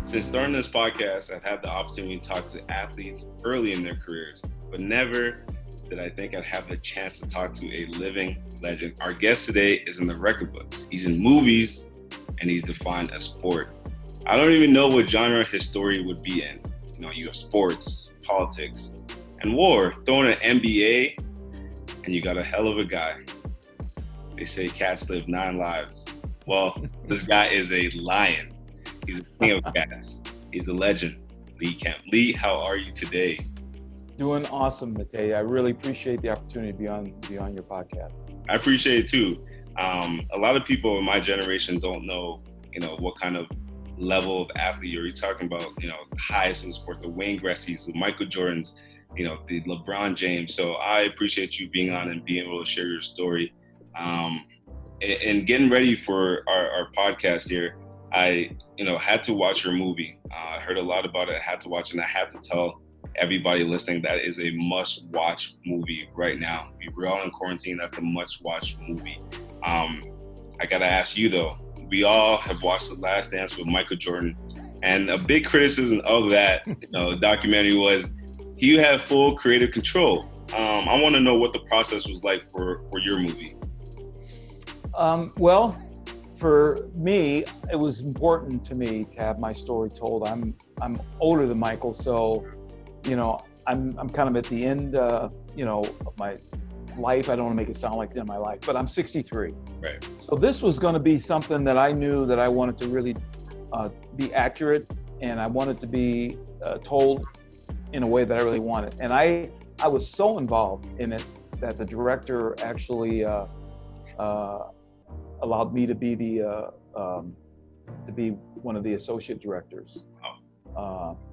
Since starting this podcast, I've had the opportunity to talk to athletes early in their careers, but never did I think I'd have the chance to talk to a living legend. Our guest today is in the record books. He's in movies, and he's defined a sport. I don't even know what genre his story would be in. You know, you have sports, politics, and war. Throw in an NBA, and you got a hell of a guy. They say cats live 9 lives. Well, this guy is a lion. He's a king of cats. He's a legend. Lee Kemp. Lee, how are you today? Doing awesome, Natey. I really appreciate the opportunity to be on your podcast. I appreciate it too. A lot of people in my generation don't know, what kind of level of athlete you're talking about, highest in the sport, the Wayne Gretzky's, the Michael Jordan's, the LeBron James. So I appreciate you being on and being able to share your story. And getting ready for our podcast here, I, had to watch your movie. I heard a lot about it. I had to watch it, and I have to tell everybody listening that is a must-watch movie right now. We're all in quarantine. That's a must-watch movie. I gotta ask you though. We all have watched The Last Dance with Michael Jordan, and a big criticism of that documentary was he had full creative control. I want to know what the process was like for your movie. Well, for me, it was important to me to have my story told. I'm older than Michael, so I'm kind of at the end, of my life. I don't want to make it sound like the end of my life, but I'm 63. Right. So this was going to be something that I knew that I wanted to really be accurate, and I wanted to be told in a way that I really wanted. And I was so involved in it that the director actually allowed me to be one of the associate directors.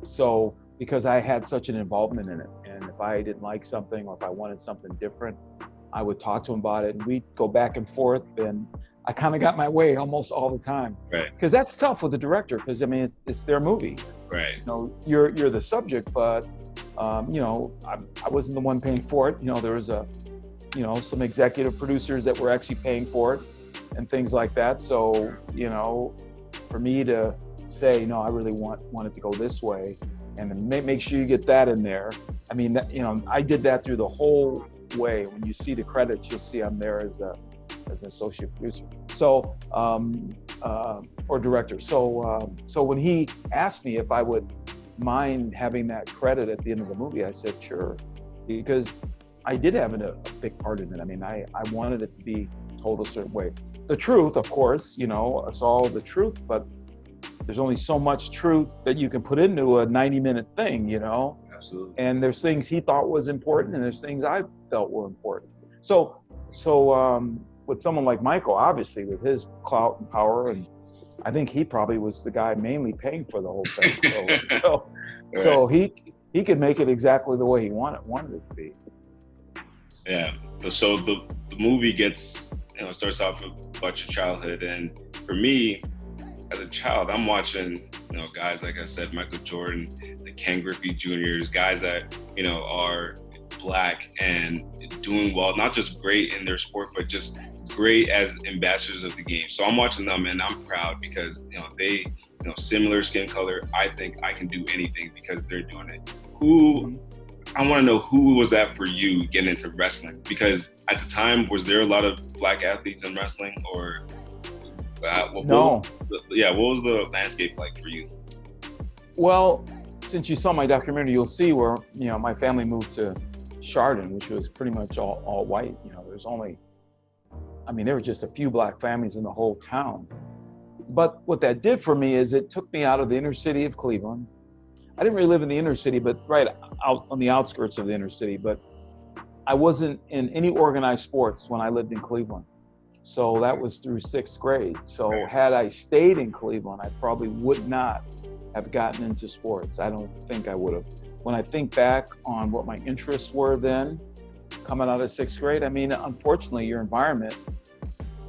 So because I had such an involvement in it, and if I didn't like something or if I wanted something different, I would talk to him about it, and we'd go back and forth, and I kind of got my way almost all the time. Right. Because that's tough with the director, because I mean it's their movie. Right. You're the subject, but I wasn't the one paying for it. There was some executive producers that were actually paying for it and things like that. So for me to say no, I really want it to go this way, and make sure you get that in there. I mean, I did that through the whole way. When you see the credits, you'll see I'm there as an associate producer. So, or director. So when he asked me if I would mind having that credit at the end of the movie, I said sure, because I did have a big part in it. I mean, I wanted it to be told a certain way. The truth, of course, it's all the truth, but there's only so much truth that you can put into a 90-minute thing, Absolutely. And there's things he thought was important, and there's things I felt were important. So with someone like Michael, obviously with his clout and power, and I think he probably was the guy mainly paying for the whole thing. So he could make it exactly the way he wanted it to be. Yeah. So the movie gets, starts off about your childhood, and for me, as a child, I'm watching, guys like I said, Michael Jordan, the Ken Griffey Jr.'s, guys that, are Black and doing well, not just great in their sport, but just great as ambassadors of the game. So I'm watching them, and I'm proud because, they, similar skin color. I think I can do anything because they're doing it. I want to know, who was that for you getting into wrestling? Because at the time, was there a lot of Black athletes in wrestling, or no? What was the landscape like for you? Well, since you saw my documentary, you'll see where my family moved to Chardon, which was pretty much all white. There were just a few Black families in the whole town. But what that did for me is it took me out of the inner city of Cleveland. I didn't really live in the inner city, but right out on the outskirts of the inner city. But I wasn't in any organized sports when I lived in Cleveland. So that was through 6th grade. So had I stayed in Cleveland, I probably would not have gotten into sports. I don't think I would have. When I think back on what my interests were then, coming out of 6th grade, unfortunately, your environment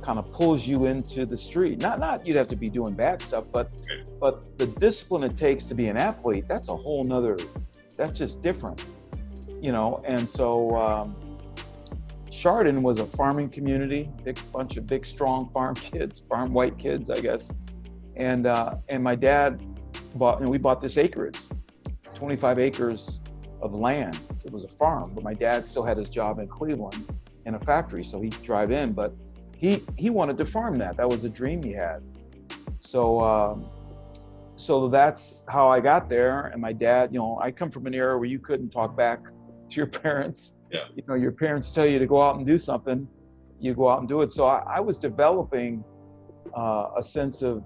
kind of pulls you into the street. Not you'd have to be doing bad stuff, but the discipline it takes to be an athlete, that's a whole nother, that's just different, And so Chardon was a farming community, big bunch of big, strong farm white kids, I guess. And my dad we bought this acreage, 25 acres of land. It was a farm, but my dad still had his job in Cleveland in a factory, so he'd drive in, but he wanted to farm that. That was a dream he had. So that's how I got there. And my dad, I come from an era where you couldn't talk back to your parents. Yeah. Your parents tell you to go out and do something, you go out and do it. So I was developing a sense of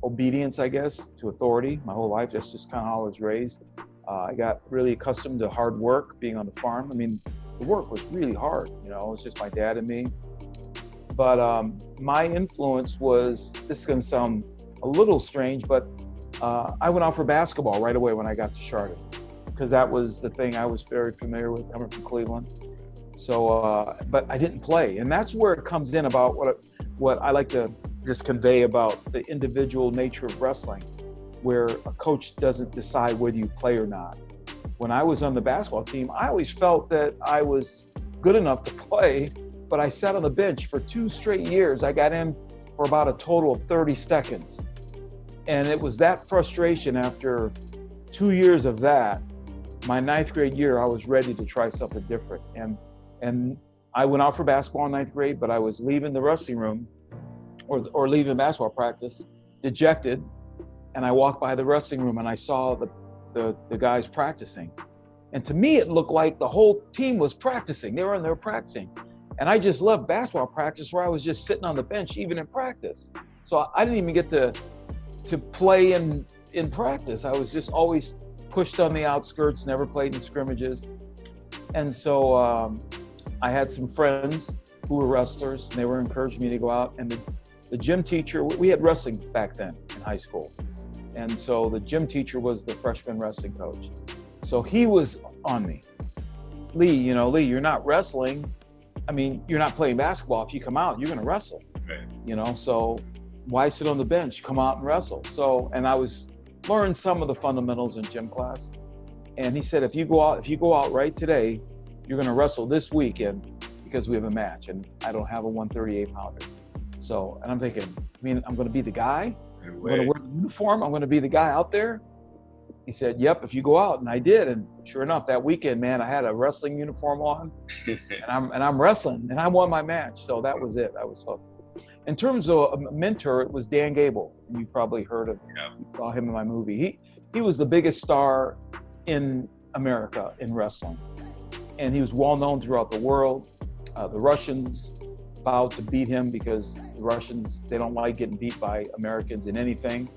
obedience, I guess, to authority my whole life. That's just kind of how I was raised. I got really accustomed to hard work, being on the farm. I mean, the work was really hard. It was just my dad and me. But my influence was, this is going to sound a little strange, but I went out for basketball right away when I got to Charlotte, because that was the thing I was very familiar with coming from Cleveland. So, but I didn't play. And that's where it comes in about what I like to just convey about the individual nature of wrestling, where a coach doesn't decide whether you play or not. When I was on the basketball team, I always felt that I was good enough to play, but I sat on the bench for 2 straight years. I got in for about a total of 30 seconds. And it was that frustration after 2 years of that, my 9th grade year, I was ready to try something different. And I went out for basketball in 9th grade, but I was leaving the wrestling room or leaving basketball practice, dejected. And I walked by the wrestling room and I saw the guys practicing. And to me, it looked like the whole team was practicing. They were in there practicing. And I just loved basketball practice, where I was just sitting on the bench, even in practice. So I didn't even get to play in practice. I was just always pushed on the outskirts, never played in scrimmages. And so I had some friends who were wrestlers, and they were encouraging me to go out. And the gym teacher, we had wrestling back then in high school. And so the gym teacher was the freshman wrestling coach. So he was on me. Lee, you're not wrestling. I mean, you're not playing basketball. If you come out, you're going to wrestle. Right. So why sit on the bench? Come out and wrestle. So, and I was learning some of the fundamentals in gym class. And he said, if you go out right today, you're going to wrestle this weekend because we have a match, and I don't have a 138 pounder. So, and I'm thinking, I'm going to be the guy? I'm going to wear the uniform? I'm going to be the guy out there? He said, yep, if you go out. And I did. And sure enough, that weekend, man, I had a wrestling uniform on and I'm wrestling, and I won my match. So that was it. I was hooked. In terms of a mentor, it was Dan Gable. You probably heard of him. You saw him in my movie. He was the biggest star in America in wrestling. And he was well known throughout the world. The Russians vowed to beat him because the Russians, they don't like getting beat by Americans in anything.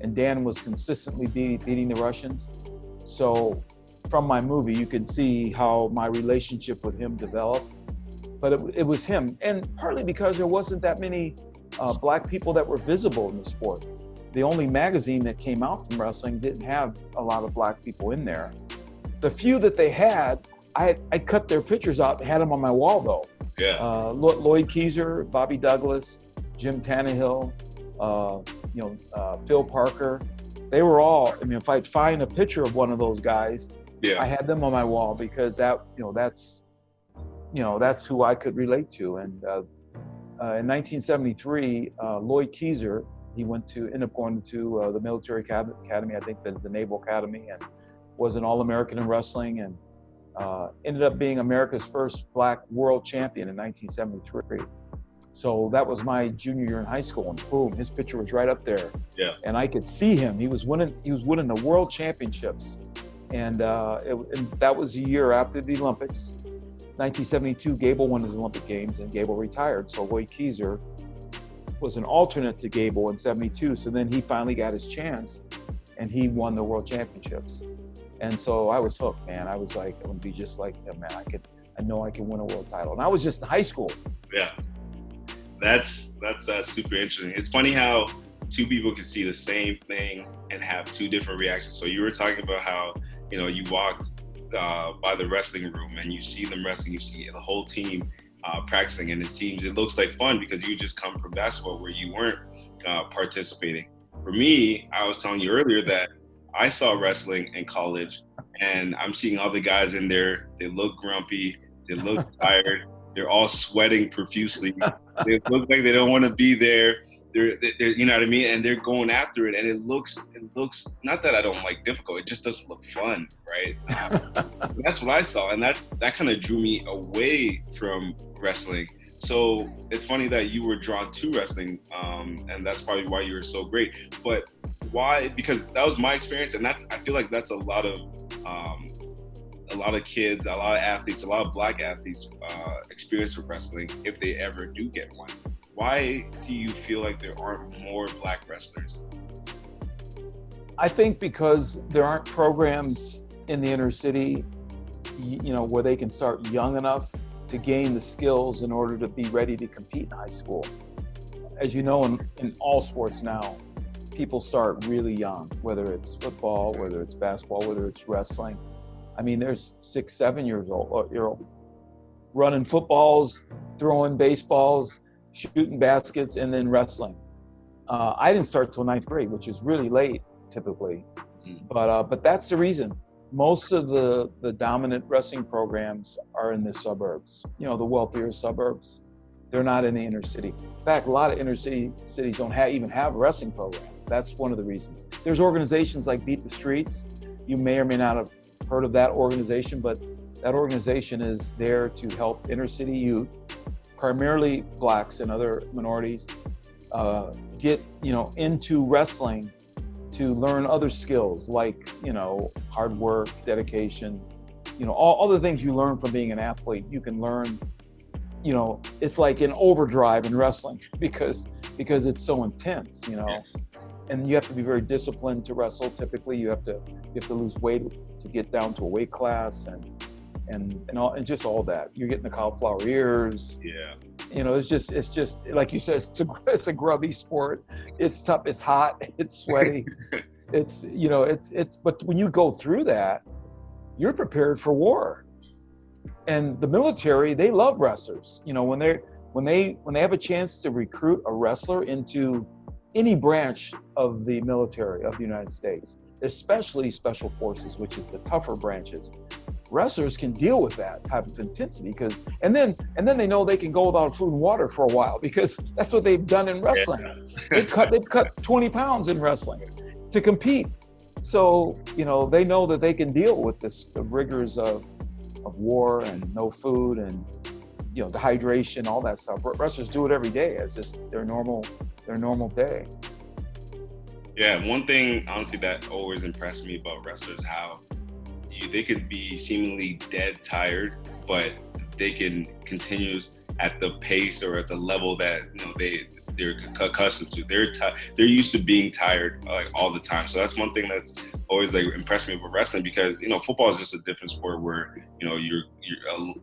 And Dan was consistently beating the Russians. So from my movie, you can see how my relationship with him developed. But it was him, and partly because there wasn't that many black people that were visible in the sport. The only magazine that came out from wrestling didn't have a lot of black people in there. The few that they had, I cut their pictures out, had them on my wall though. Yeah. Lloyd Keiser, Bobby Douglas, Jim Tannehill, Phil Parker. They were all, if I'd find a picture of one of those guys, I had them on my wall because that's who I could relate to. And in 1973, Lloyd Keiser, he ended up going to the military academy, I think the Naval Academy, and was an All-American in wrestling, and ended up being America's first black world champion in 1973. So that was my junior year in high school, and boom, his picture was right up there. Yeah. And I could see him. He was winning the world championships, and that was a year after the Olympics. 1972, Gable won his Olympic Games, and Gable retired. So Lloyd Keiser was an alternate to Gable in 72. So then he finally got his chance, and he won the world championships. And so I was hooked, man. I was like, I want to be just like him, man. I know I can win a world title. And I was just in high school. Yeah, that's super interesting. It's funny how two people can see the same thing and have two different reactions. So you were talking about how, you walked by the wrestling room and you see them wrestling, you see the whole team practicing, and it looks like fun because you just come from basketball where you weren't participating. For me, I was telling you earlier that I saw wrestling in college, and I'm seeing all the guys in there. They look grumpy, they look tired, they're all sweating profusely. They look like they don't want to be there. they're you know what I mean, and they're going after it, and it looks not that I don't like difficult, it just doesn't look fun, right? That's what I saw, and that kind of drew me away from wrestling. So it's funny that you were drawn to wrestling, and that's probably why you were so great. But why? Because that was my experience, and I feel like that's a lot of kids, a lot of athletes, a lot of Black athletes experience with wrestling if they ever do get one. Why do you feel like there aren't more Black wrestlers? I think because there aren't programs in the inner city, where they can start young enough to gain the skills in order to be ready to compete in high school. As you know, in all sports now, people start really young, whether it's football, whether it's basketball, whether it's wrestling. I mean, there's 6, 7 years old, running footballs, throwing baseballs, shooting baskets, and then wrestling. I didn't start till 9th grade, which is really late typically, but that's the reason. Most of the dominant wrestling programs are in the suburbs, the wealthier suburbs. They're not in the inner city. In fact, a lot of inner cities don't even have a wrestling program. That's one of the reasons. There's organizations like Beat the Streets. You may or may not have heard of that organization, but that organization is there to help inner city youth, primarily Blacks and other minorities, get into wrestling to learn other skills like hard work, dedication, all the things you learn from being an athlete. You can learn, it's like an overdrive in wrestling because it's so intense, and you have to be very disciplined to wrestle. Typically, you have to lose weight to get down to a weight class, and just all that. You're getting the cauliflower ears. Yeah. It's just like you said, it's a grubby sport. It's tough. It's hot. It's sweaty. But when you go through that, you're prepared for war. And the military, they love wrestlers. When they have a chance to recruit a wrestler into any branch of the military of the United States, especially special forces, which is the tougher branches, wrestlers can deal with that type of intensity and then they know they can go without food and water for a while because that's what they've done in wrestling. Yeah. They've cut 20 pounds in wrestling to compete. So, they know that they can deal with the rigors of war and no food and, dehydration, all that stuff. Wrestlers do it every day. It's just their normal day. Yeah, one thing, honestly, that always impressed me about wrestlers, how they could be seemingly dead tired, but they can continue at the pace or at the level that they're accustomed to. They're used to being tired like all the time. So that's one thing that's always like impressed me about wrestling, because football is just a different sport where your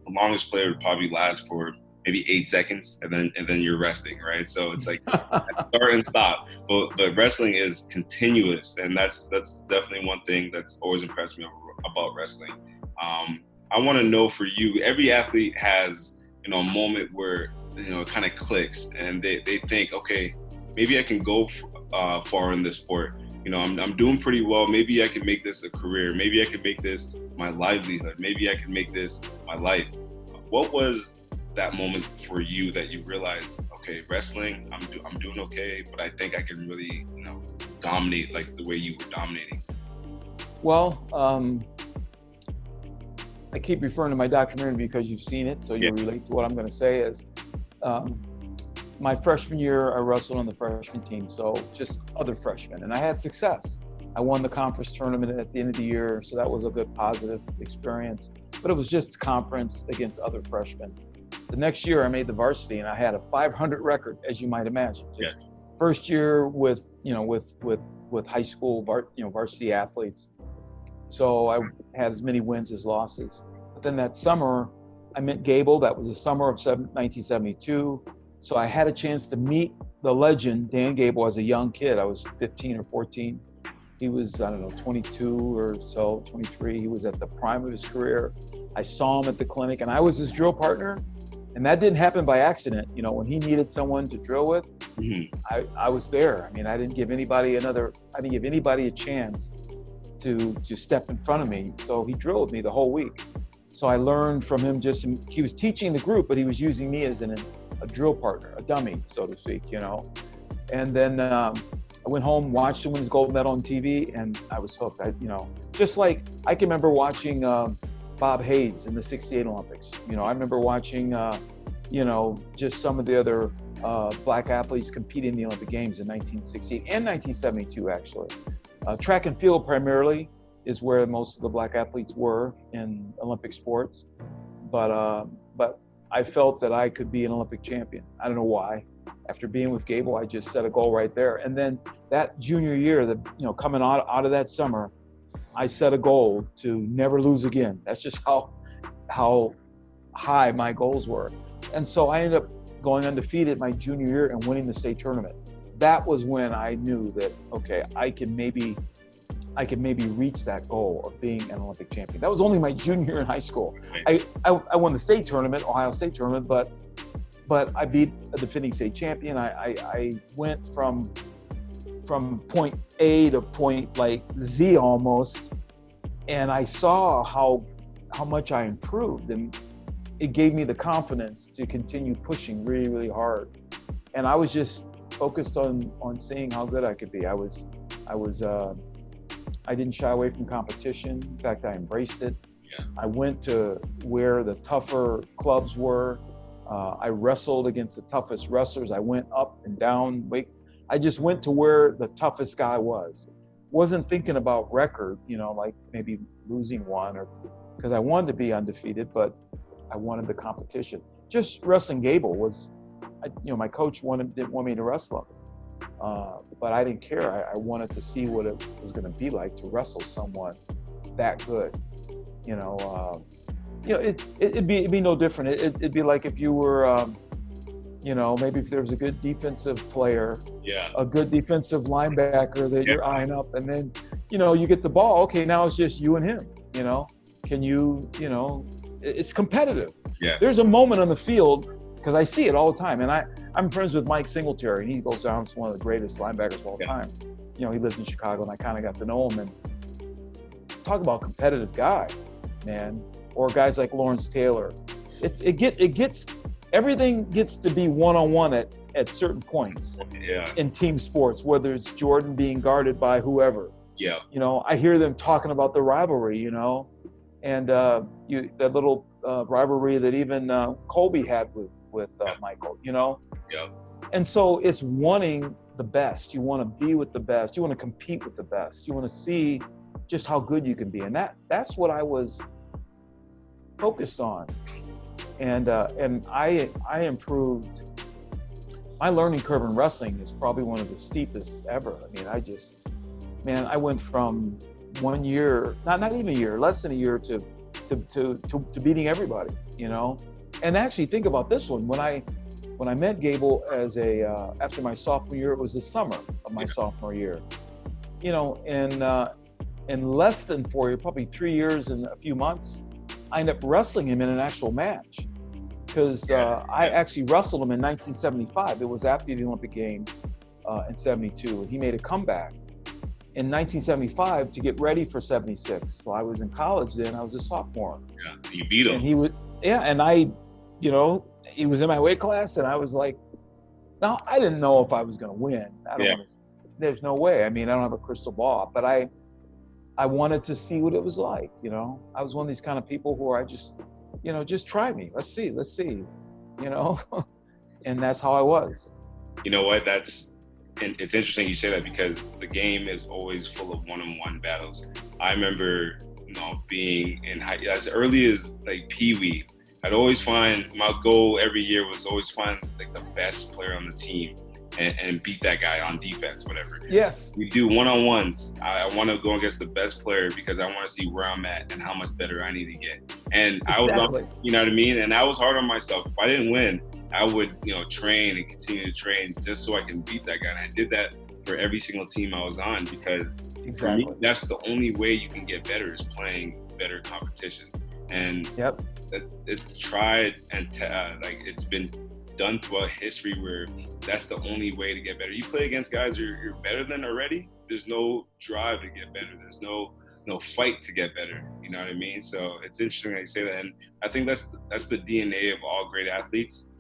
longest player would probably last for maybe 8 seconds and then you're resting, right? So it's like start and stop. But wrestling is continuous, and that's definitely one thing that's always impressed me about wrestling. I want to know, for you, every athlete has a moment where it kind of clicks and they think, okay, maybe I can go far in this sport. I'm doing pretty well. Maybe I can make this a career. Maybe I can make this my livelihood. Maybe I can make this my life. What was that moment for you that you realized, okay, wrestling, I'm doing okay, but I think I can really dominate like the way you were dominating? Well, I keep referring to my documentary because you've seen it, so you relate to what I'm going to say. Is my freshman year, I wrestled on the freshman team, so just other freshmen, and I had success. I won the conference tournament at the end of the year, so that was a good positive experience, but it was just conference against other freshmen. The next year I made the varsity, and I had a 500 record, as you might imagine. Just first year with high school varsity athletes. So I had as many wins as losses. But then that summer, I met Gable. That was the summer of 1972. So I had a chance to meet the legend, Dan Gable, as a young kid. I was 15 or 14. He was, 22 or so, 23. He was at the prime of his career. I saw him at the clinic, and I was his drill partner. And that didn't happen by accident. When he needed someone to drill with, I was there. I didn't give anybody a chance to step in front of me. So he drilled me the whole week. So I learned from him. He was teaching the group, but he was using me as a drill partner, a dummy, so to speak, And then I went home, watched him win his gold medal on TV, and I was hooked. Just like I can remember watching Bob Hayes in the '68 Olympics. I remember watching, just some of the other black athletes compete in the Olympic Games in 1968 and 1972, actually. Track and field primarily is where most of the black athletes were in Olympic sports. But I felt that I could be an Olympic champion. I don't know why. After being with Gable, I just set a goal right there. And then that junior year, coming out of that summer, I set a goal to never lose again. That's just how high my goals were. And so I ended up going undefeated my junior year and winning the state tournament. That was when I knew that, okay, I could maybe reach that goal of being an Olympic champion. That was only my junior year in high school. I won the state tournament, Ohio State tournament, but I beat a defending state champion. I went from point A to point Z almost, and I saw how much I improved, and it gave me the confidence to continue pushing really, really hard. And I was just focused on seeing how good I could be. I didn't shy away from competition. In fact, I embraced it. Yeah. I went to where the tougher clubs were. I wrestled against the toughest wrestlers. I went up and down weight. I just went to where the toughest guy was. Wasn't thinking about record, like maybe losing one, or because I wanted to be undefeated, but I wanted the competition. Just wrestling Gable was, my coach didn't want me to wrestle him. But I didn't care. I wanted to see what it was going to be like to wrestle someone that good. It'd be no different. It'd be like if you were, maybe if there was a good defensive player, a good defensive linebacker that you're eyeing up, and then, you get the ball. Okay, now it's just you and him. Can you, it's competitive. Yes. There's a moment on the field, because I see it all the time, and I'm friends with Mike Singletary, and he goes down as one of the greatest linebackers of all time. He lived in Chicago, and I kind of got to know him. And talk about a competitive guy, man. Or guys like Lawrence Taylor. Everything gets to be one-on-one at certain points in team sports, whether it's Jordan being guarded by whoever. Yeah. I hear them talking about the rivalry, and that little rivalry that even Kobe had with Michael, Yeah. And so it's wanting the best. You want to be with the best. You want to compete with the best. You want to see just how good you can be. And that's what I was focused on. And I improved. My learning curve in wrestling is probably one of the steepest ever. I mean, I went from 1 year, not even a year, less than a year to beating everybody, And actually think about this one. When I met Gable after my sophomore year, it was the summer of my sophomore year. In less than 4 years, probably 3 years and a few months, I ended up wrestling him in an actual match. Because I actually wrestled him in 1975. It was after the Olympic Games in '72. And he made a comeback in 1975 to get ready for '76. So I was in college then. I was a sophomore. Yeah, you beat him. And he was in my weight class, and I was like, now I didn't know if I was going to win. There's no way. I mean, I don't have a crystal ball, but I wanted to see what it was like. I was one of these kind of people who I just try me. Let's see, and that's how I was. You know what? And it's interesting you say that, because the game is always full of one-on-one battles. I remember, being in as early as Pee Wee, I'd always find my goal every year was always find the best player on the team and beat that guy on defense, whatever. Yes. We do one-on-ones. I want to go against the best player because I want to see where I'm at and how much better I need to get. And exactly. I was, you know what I mean? And I was hard on myself. If I didn't win, I would, train and continue to train just so I can beat that guy. And I did that for every single team I was on, because for me, that's the only way you can get better, is playing better competition. And it's tried and it's been done throughout history where that's the only way to get better. You play against guys you're better than already. There's no drive to get better. There's no fight to get better. You know what I mean? So it's interesting that you say that, and I think that's the DNA of all great athletes.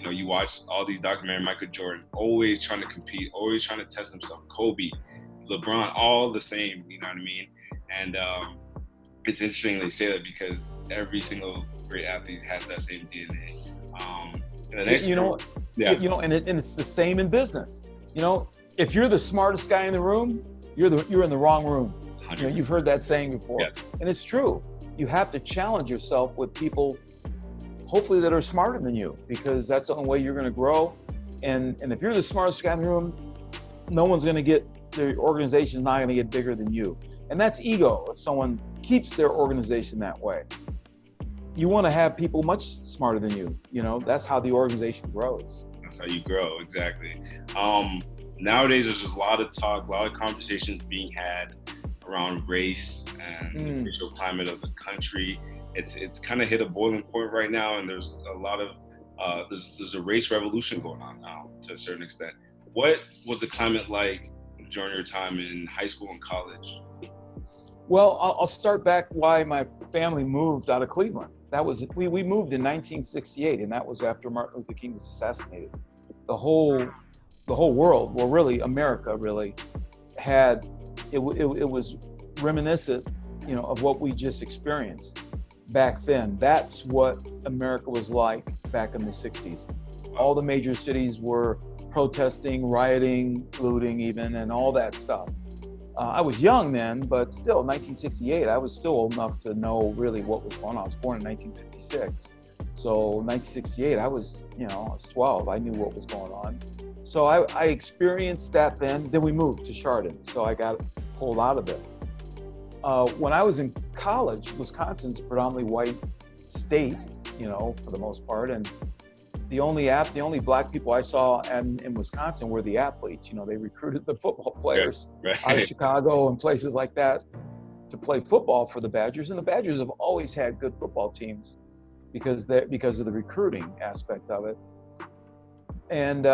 You know, you watch all these documentaries, Michael Jordan, always trying to compete, always trying to test himself. Kobe, LeBron, all the same, you know what I mean? And it's interesting they say that because every single great athlete has that same DNA. And the next and it's the same in business. You know, if you're the smartest guy in the room, you're in the wrong room. You know, you've heard that saying before. Yes. And it's true. You have to challenge yourself with people, hopefully, that are smarter than you, because that's the only way you're going to grow. And if you're the smartest guy in the room, no one's going to get, the organization's not going to get bigger than you. And that's ego. If someone keeps their organization that way, you want to have people much smarter than you. You know, that's how the organization grows. That's how you grow, exactly. Nowadays, there's just a lot of talk, a lot of conversations being had around race and the racial climate of the country. It's kind of hit a boiling point right now, and there's a lot of there's a race revolution going on now to a certain extent. What was the climate like during your time in high school and college? Well, I'll start back why my family moved out of Cleveland. That was we moved in 1968, and that was after Martin Luther King was assassinated. The whole world, well, really America, really had it was reminiscent, you know, of what we just experienced back then. That's what America was like back in the 60s. All the major cities were protesting, rioting, looting even, and all that stuff. I was young then, but still, 1968, I was still old enough to know really what was going on. I was born in 1956. So 1968, I was 12. I knew what was going on. So I experienced that then. Then we moved to Chardon, so I got pulled out of it. When I was in college, Wisconsin's a predominantly white state, you know, for the most part, and the only black people I saw in Wisconsin were the athletes. You know, they recruited the football players out of Chicago and places like that to play football for the Badgers, and the Badgers have always had good football teams because of the recruiting aspect of it. And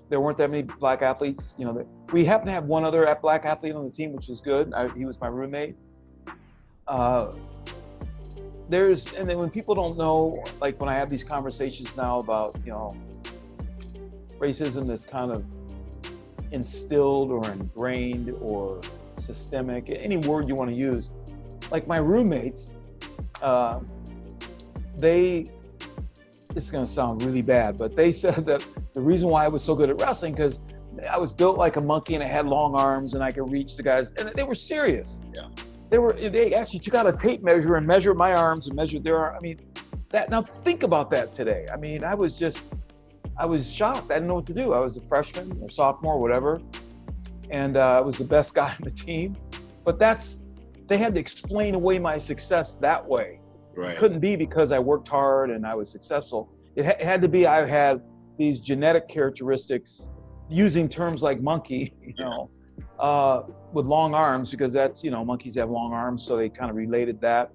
there weren't that many black athletes. You know, we happen to have one other black athlete on the team, which is good. He was my roommate. And then when people don't know, like when I have these conversations now about, you know, racism that's kind of instilled or ingrained or systemic, any word you want to use, like my roommates, this is going to sound really bad, but they said that the reason why I was so good at wrestling, because I was built like a monkey and I had long arms and I could reach the guys, and they were serious. Yeah. They actually took out a tape measure and measured my arms and measured their arms. I mean, now think about that today. I mean, I was shocked. I didn't know what to do. I was a freshman or sophomore, whatever. And I was the best guy on the team. But they had to explain away my success that way. Right. It couldn't be because I worked hard and I was successful. It had to be I had these genetic characteristics, using terms like monkey, you know, with long arms, because that's, you know, monkeys have long arms, so they kind of related that.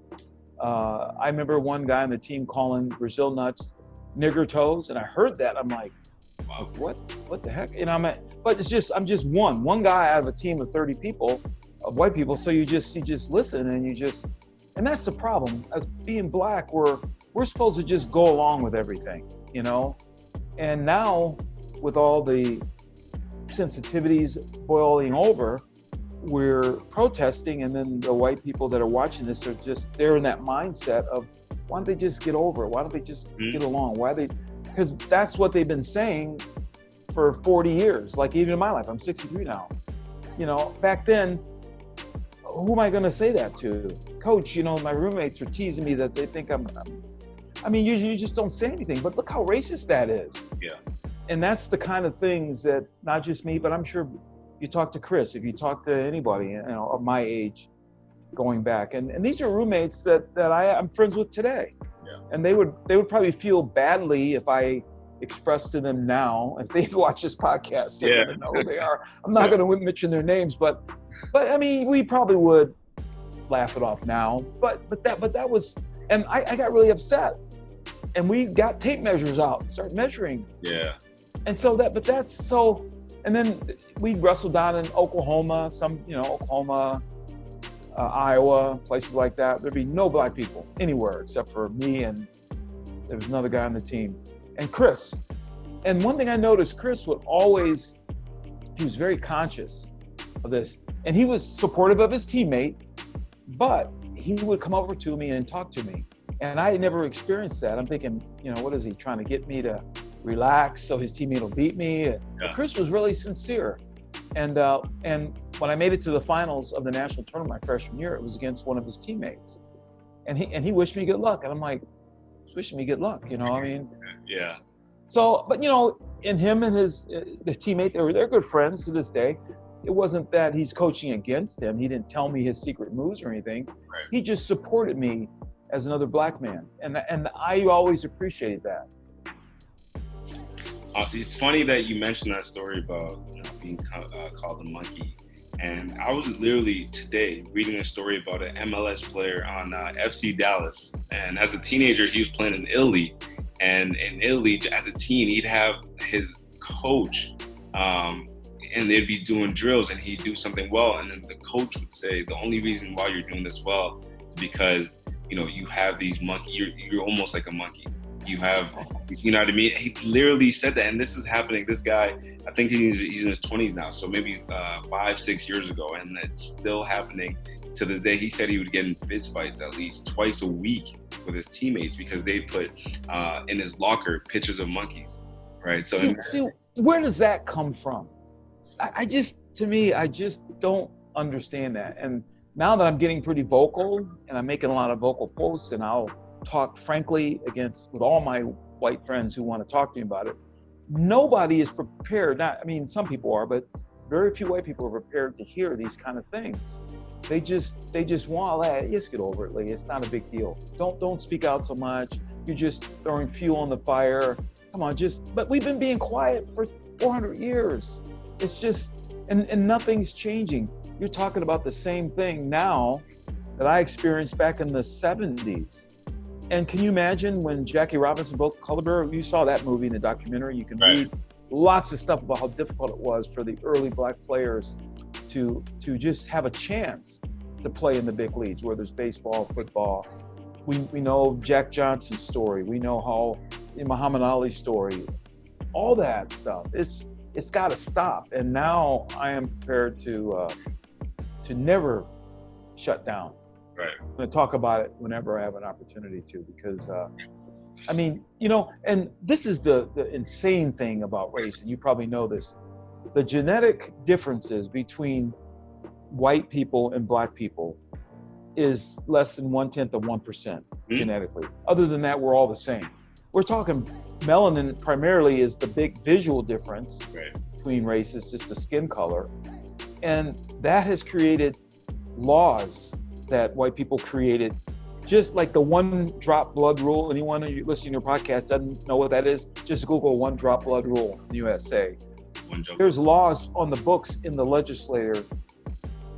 I remember one guy on the team calling Brazil nuts nigger toes, and I heard that. I'm like, wow, what the heck? And but I'm just one guy out of a team of 30 people, of white people. So you just listen, and that's the problem. As being black, we're supposed to just go along with everything, you know. And now, with all the sensitivities boiling over, we're protesting, and then the white people that are watching this they're in that mindset of, why don't they just get over it? Why don't they just get along? Because that's what they've been saying for 40 years. Like, even in my life, I'm 63 now. You know, back then, who am I going to say that to? Coach, you know, my roommates are teasing me that they think I mean, you just don't say anything, but look how racist that is. Yeah. And that's the kind of things that, not just me, but I'm sure you talk to Chris, if you talk to anybody, you know, of my age going back. And these are roommates that I'm friends with today. Yeah. And they would probably feel badly if I expressed to them now, if they watch this podcast, they're gonna know who they are. I'm not gonna mention their names, but I mean, we probably would laugh it off now. But that was, and I got really upset. And we got tape measures out and started measuring. Yeah. And so and then we wrestled down in Oklahoma, Oklahoma, Iowa, places like that. There'd be no black people anywhere except for me, and there was another guy on the team. and Chris. And one thing I noticed, Chris would always, he was very conscious of this. And he was supportive of his teammate, but he would come over to me and talk to me. And I had never experienced that. I'm thinking, what is he trying to get me to relax so his teammate will beat me? Yeah. But Chris was really sincere. And when I made it to the finals of the national tournament my freshman year, it was against one of his teammates. And he wished me good luck. And I'm like, he's wishing me good luck, Yeah. So, but in him and his teammate, they're good friends to this day. It wasn't that he's coaching against him. He didn't tell me his secret moves or anything. Right. He just supported me as another black man. And I always appreciated that. It's funny that you mentioned that story about being called a monkey. And I was literally today reading a story about an MLS player on FC Dallas. And as a teenager, he was playing in Italy. And in Italy, as a teen, he'd have his coach, and they'd be doing drills, and he'd do something well. And then the coach would say, the only reason why you're doing this well is because, you have these monkey, you're almost like a monkey. You have, you know what I mean? He literally said that, and this is happening. This guy, I think he's in his 20s now, so maybe 5-6 years ago, and it's still happening to this day. He said he would get in fist fights at least twice a week with his teammates because they put in his locker pictures of monkeys, right? So see, where does that come from? I just don't understand that. And now that I'm getting pretty vocal and I'm making a lot of vocal posts, and I'll talk frankly with all my white friends who want to talk to me about it, nobody is prepared. Some people are, but very few white people are prepared to hear these kind of things. They just want that. Just get over it, Lee. It's not a big deal. Don't speak out so much. You're just throwing fuel on the fire. Come on, but we've been being quiet for 400 years. It's just, and nothing's changing. You're talking about the same thing now that I experienced back in the 70s. And can you imagine when Jackie Robinson broke Color Bearer? You saw that movie in the documentary. You can read lots of stuff about how difficult it was for the early black players to just have a chance to play in the big leagues, whether it's baseball, football. We know Jack Johnson's story. We know how Muhammad Ali's story, all that stuff. It's got to stop. And now I am prepared to never shut down. Right. I'm going to talk about it whenever I have an opportunity to, because and this is the insane thing about race, and you probably know this. The genetic differences between white people and black people is less than 1/10 of 1% genetically. Other than that, we're all the same. We're talking melanin primarily is the big visual difference between races, just the skin color. And that has created laws that white people created, just like the 1 drop blood rule. Anyone who listening to your podcast doesn't know what that is, just Google 1 drop blood rule in the USA. There's laws on the books in the legislature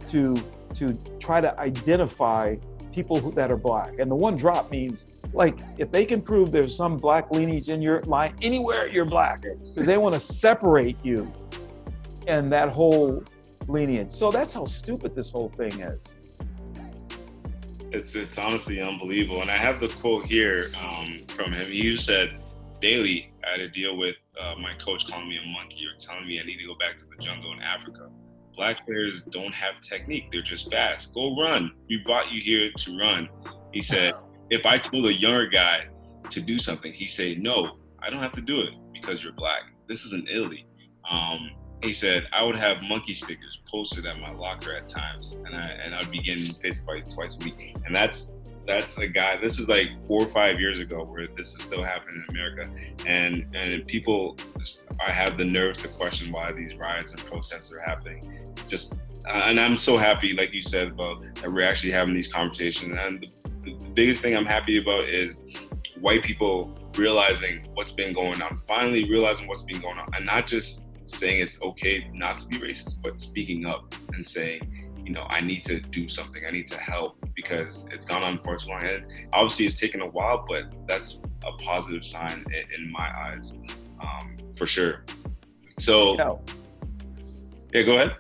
to try to identify people that are black. And the 1 drop means, like, if they can prove there's some black lineage in your line, anywhere you're black, because they want to separate you and that whole lineage. So that's how stupid this whole thing is. It's honestly unbelievable. And I have the quote here from him. He said, daily, I had to deal with my coach calling me a monkey or telling me I need to go back to the jungle in Africa. Black players don't have technique. They're just fast. Go run. We brought you here to run. He said, if I told a younger guy to do something, he'd say, no, I don't have to do it because you're black. This isn't Italy. He said, I would have monkey stickers posted at my locker at times, and I'd be getting fist fights twice a week. And that's a guy, this is like 4 or 5 years ago where this is still happening in America. And people have the nerve to question why these riots and protests are happening. And I'm so happy, like you said, about that we're actually having these conversations. And the biggest thing I'm happy about is white people realizing what's been going on, finally realizing what's been going on, and not just saying it's okay not to be racist, but speaking up and saying, I need to do something. I need to help because it's gone on for too long. And obviously it's taken a while, but that's a positive sign in my eyes, for sure. So, yeah, go ahead.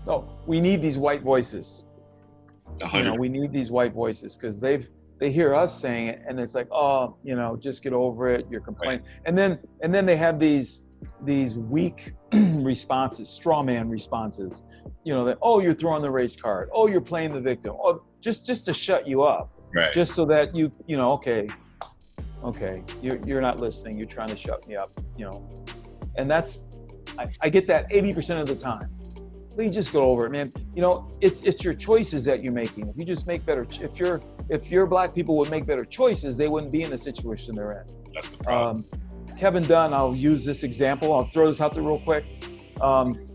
No, we need these white voices. 100. We need these white voices because they've they hear us saying it, and it's like, oh, just get over it. You're complaining, and then they have these weak responses, straw man responses. That, oh, you're throwing the race card. Oh, you're playing the victim. Oh, just to shut you up, Right. just so that okay, you're not listening. You're trying to shut me up. And that's, I get that 80% of the time. Please just go over it, man. It's your choices that you're making. If you just make better, if your black people would make better choices, they wouldn't be in the situation they're in. That's the problem. Kevin Dunn, I'll use this example. I'll throw this out there real quick.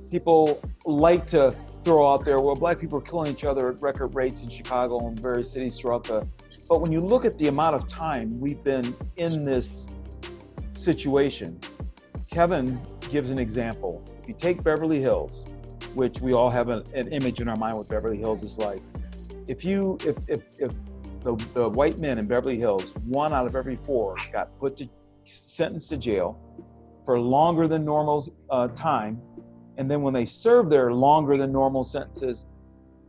People like to throw out there, well, black people are killing each other at record rates in Chicago and various cities throughout but when you look at the amount of time we've been in this situation, Kevin gives an example. If you take Beverly Hills, which we all have an image in our mind what Beverly Hills is like. If the white men in Beverly Hills, 1 out of every 4 got sentenced to jail for longer than normal time, and then when they serve their longer than normal sentences,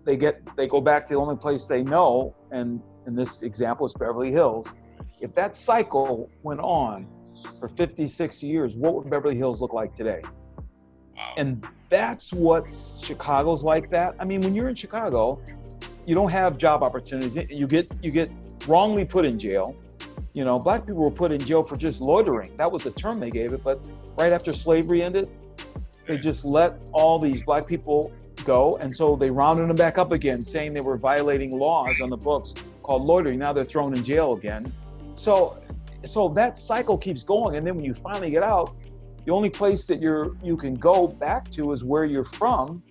they go back to the only place they know, and in this example it's Beverly Hills. If that cycle went on for 50, 60 years, what would Beverly Hills look like today? Wow. And that's what Chicago's like that. I mean, when you're in Chicago, you don't have job opportunities. You get wrongly put in jail. Black people were put in jail for just loitering. That was the term they gave it. But right after slavery ended, they just let all these black people go. And so they rounded them back up again, saying they were violating laws on the books called loitering. Now they're thrown in jail again. So that cycle keeps going. And then when you finally get out, the only place that you can go back to is where you're from,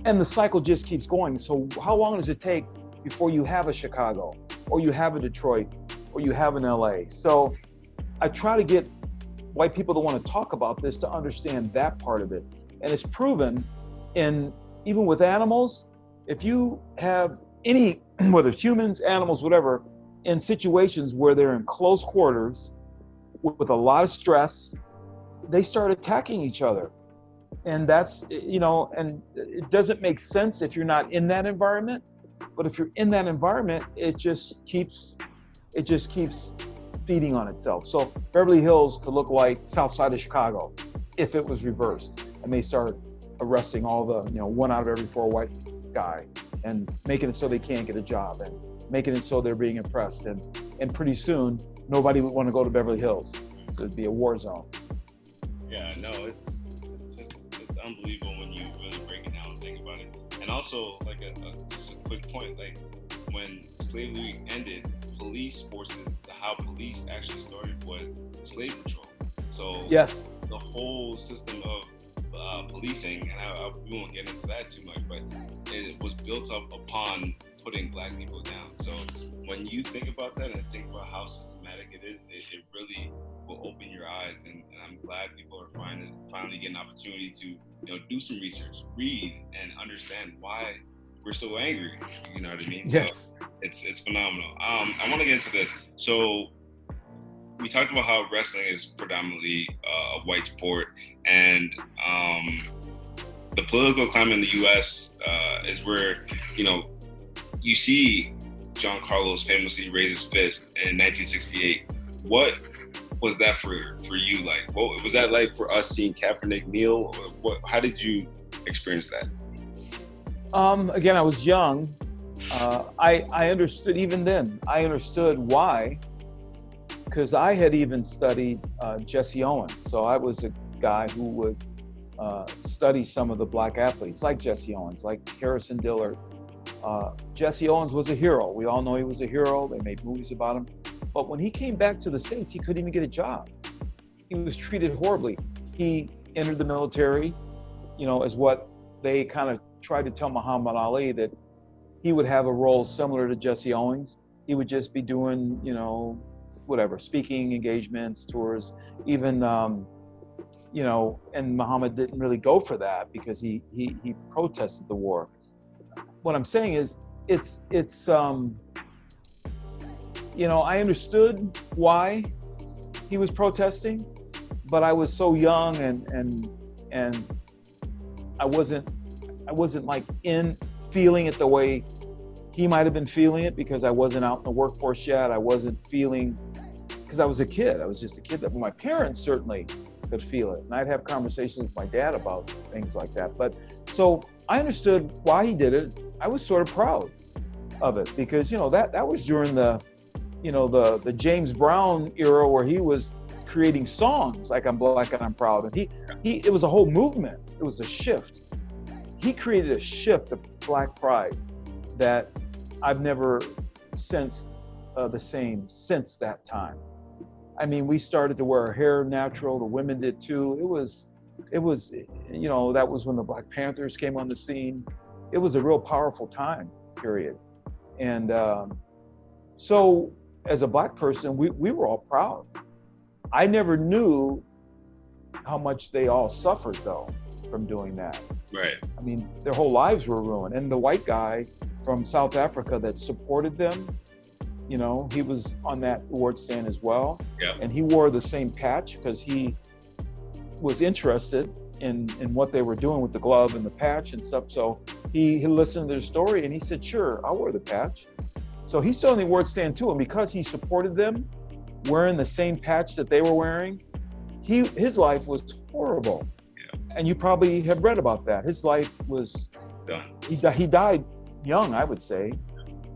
and the cycle just keeps going. So how long does it take before you have a Chicago, or you have a Detroit, or you have an LA? So I try to get white people that want to talk about this to understand that part of it. And it's proven even with animals, if you have any, whether it's humans, animals, whatever, in situations where they're in close quarters with a lot of stress, they start attacking each other. And that's, and it doesn't make sense if you're not in that environment, but if you're in that environment, it just keeps feeding on itself. So Beverly Hills could look like South Side of Chicago if it was reversed, and they start arresting all the, 1 out of every 4 white guy, and making it so they can't get a job, and making it so they're being oppressed, and pretty soon nobody would want to go to Beverly Hills. So it'd be a war zone. Yeah, no, it's unbelievable when you really break it down and think about it. And also, like just a quick point, like when slavery ended, police forces, how police actually started was slave patrol. So yes, the whole system of policing, and we won't get into that too much, but it was built up upon putting black people down. So when you think about that and think about how systematic it is, it really will open your eyes. And I'm glad people are finally getting an opportunity to do some research, read, and understand why we're so angry. You know what I mean? Yes. So it's phenomenal. I want to get into this. So we talked about how wrestling is predominantly a white sport, and the political climate in the U.S. Is where you see John Carlos famously raise his fist in 1968. What was that for you like? What was that like for us seeing Kaepernick kneel? How did you experience that? Again, I was young. I understood even then. I understood why, because I had even studied Jesse Owens. So I was a guy who would study some of the black athletes, like Jesse Owens, like Harrison Dillard. Jesse Owens was a hero. We all know he was a hero. They made movies about him. But when he came back to the States, he couldn't even get a job. He was treated horribly. He entered the military, as what they kind of tried to tell Muhammad Ali, that he would have a role similar to Jesse Owens. He would just be doing, whatever, speaking engagements, tours, even, and Muhammad didn't really go for that because he protested the war. What I'm saying is, I understood why he was protesting, but I was so young and I wasn't like in feeling it the way He might have been feeling it because I wasn't out in the workforce yet. I wasn't feeling, because I was a kid. I was just a kid. But my parents certainly could feel it. And I'd have conversations with my dad about things like that. But so I understood why he did it. I was sort of proud of it because, you know, that was during the, you know, the James Brown era where he was creating songs like I'm Black and I'm Proud. And it was a whole movement. It was a shift. He created a shift of Black pride that I've never sensed the same since that time. I mean, we started to wear our hair natural. The women did too. It was, you know, that was when the Black Panthers came on the scene. It was a real powerful time period. And so as a Black person, we were all proud. I never knew how much they all suffered though from doing that. Right. I mean, their whole lives were ruined. And the white guy from South Africa that supported them, you know, he was on that award stand as well. Yeah. And he wore the same patch because he was interested in what they were doing with the glove and the patch and stuff. So he listened to their story and he said, sure, I'll wear the patch. So he stood on the award stand too. And because he supported them, wearing the same patch that they were wearing, his life was horrible. Yeah. And you probably have read about that. His life was done. He died young, I would say,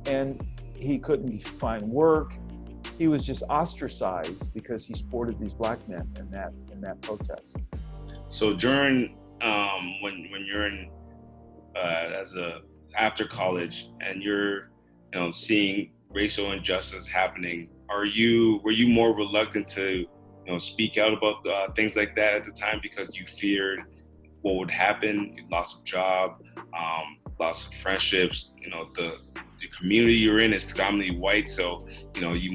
and he couldn't find work. He was just ostracized because he supported these Black men in that protest. So during when you're in after college and you're, you know, seeing racial injustice happening, were you more reluctant to, you know, speak out about things like that at the time because you feared what would happen, loss of job, loss of friendships? You know, the community you're in is predominantly white, so, you know, it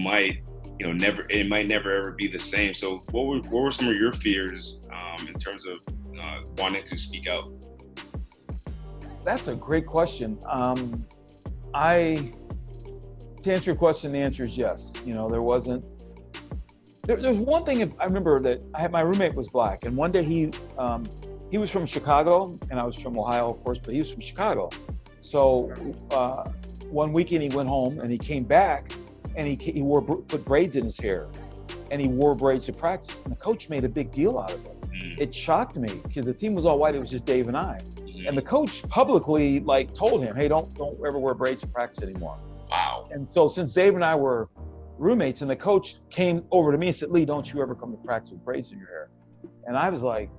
might never ever be the same. So what were some of your fears in terms of wanting to speak out? That's a great question. To answer your question, the answer is yes. You know, there's one thing I remember that my roommate was Black, and one day he was from Chicago and I was from Ohio, of course, but he was from Chicago. So one weekend he went home and he came back and he put braids in his hair and he wore braids to practice, and the coach made a big deal out of it. It shocked me because the team was all white. It was just Dave and I. And the coach publicly told him, hey, don't ever wear braids to practice anymore. Wow. And so since Dave and I were roommates, and the coach came over to me and said, Lee, don't you ever come to practice with braids in your hair. And I was like,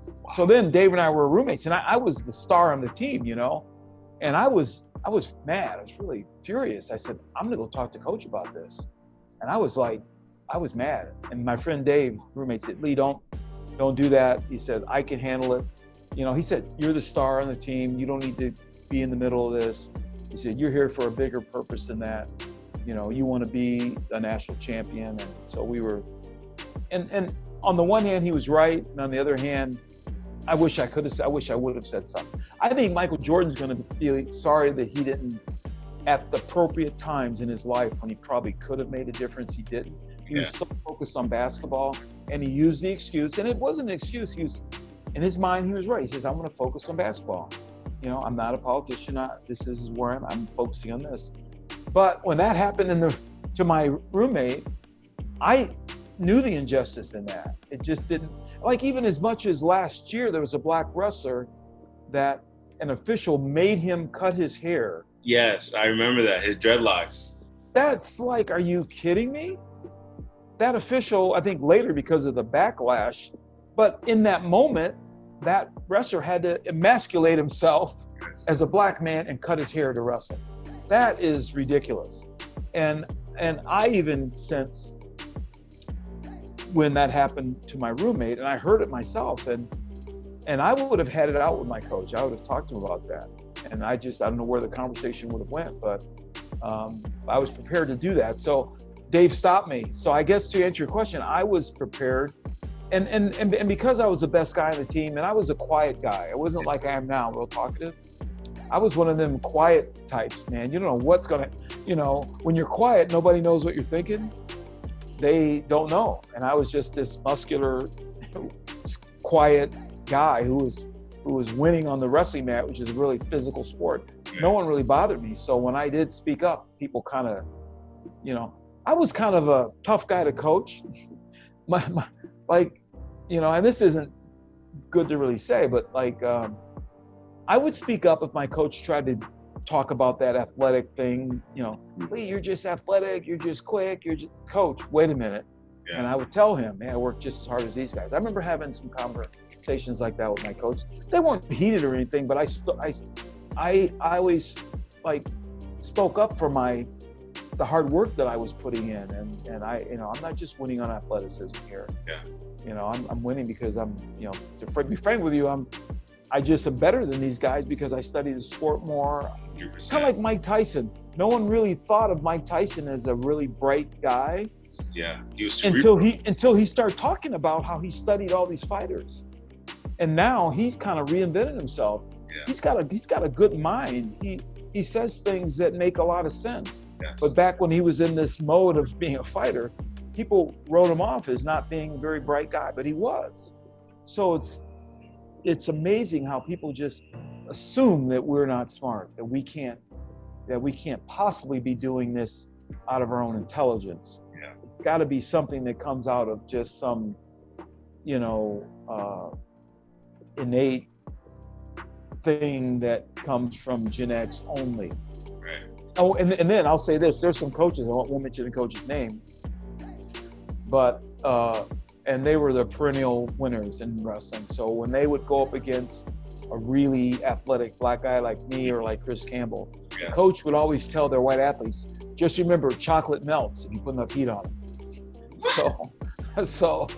wow. So then Dave and I were roommates, and I was the star on the team, you know, and I was mad. I was really furious. I said, I'm gonna go talk to coach about this. And I was mad. And my friend Dave, roommate, said, Lee, don't do that. He said, I can handle it. You know, he said, you're the star on the team. You don't need to be in the middle of this. He said, you're here for a bigger purpose than that. You know, you want to be a national champion. And so we were, and on the one hand, he was right. And on the other hand, I wish I would have said something. I think Michael Jordan's going to feel sorry that he didn't, at the appropriate times in his life when he probably could have made a difference, he didn't. He was so focused on basketball, and he used the excuse, and it wasn't an excuse. He was, in his mind, he was right. He says, I'm going to focus on basketball. You know, I'm not a politician. This is where I'm focusing on this. But when that happened to my roommate, I knew the injustice in that. It just didn't, even as much as last year, there was a Black wrestler that an official made him cut his hair. Yes, I remember that, his dreadlocks. That's are you kidding me? That official, I think later because of the backlash, but in that moment, that wrestler had to emasculate himself as a Black man and cut his hair to wrestle. That is ridiculous. And I even sense when that happened to my roommate, and I heard it myself, and I would have had it out with my coach. I would have talked to him about that. And I don't know where the conversation would have went, but I was prepared to do that. So Dave stopped me. So I guess to answer your question, I was prepared. And because I was the best guy on the team, and I was a quiet guy, I wasn't like I am now, real talkative. I was one of them quiet types, man. You don't know what's gonna, when you're quiet, nobody knows what you're thinking. They don't know. And I was just this muscular, quiet guy who was winning on the wrestling mat, which is a really physical sport. no one really bothered me. So when I did speak up, people kind of, I was kind of a tough guy to coach. And this isn't good to really say, but I would speak up if my coach tried to talk about that athletic thing, Lee, you're just athletic, you're just quick, you're just coach, wait a minute. Yeah. And I would tell him, man, I work just as hard as these guys. I remember having some conversations like that with my coach. They weren't heated or anything, but I always spoke up for the hard work that I was putting in, and I'm not just winning on athleticism here. Yeah. I'm winning because to be frank with you, I just am better than these guys because I study the sport more. 100%. Kind of like Mike Tyson. No one really thought of Mike Tyson as a really bright guy. Yeah, until he started talking about how he studied all these fighters, and now he's kind of reinvented himself. Yeah. He's got a good mind. He says things that make a lot of sense. Yes. But back when he was in this mode of being a fighter, people wrote him off as not being a very bright guy, but he was. So it's amazing how people just assume that we're not smart, that we can't possibly be doing this out of our own intelligence. Yeah. It's got to be something that comes out of just some, innate thing that comes from genetics only. Right. Oh, and then I'll say this: there's some coaches, I won't mention the coach's name, but and they were the perennial winners in wrestling. So when they would go up against a really athletic black guy like me or like Chris Campbell, the coach would always tell their white athletes, just remember, chocolate melts if you put enough heat on it. So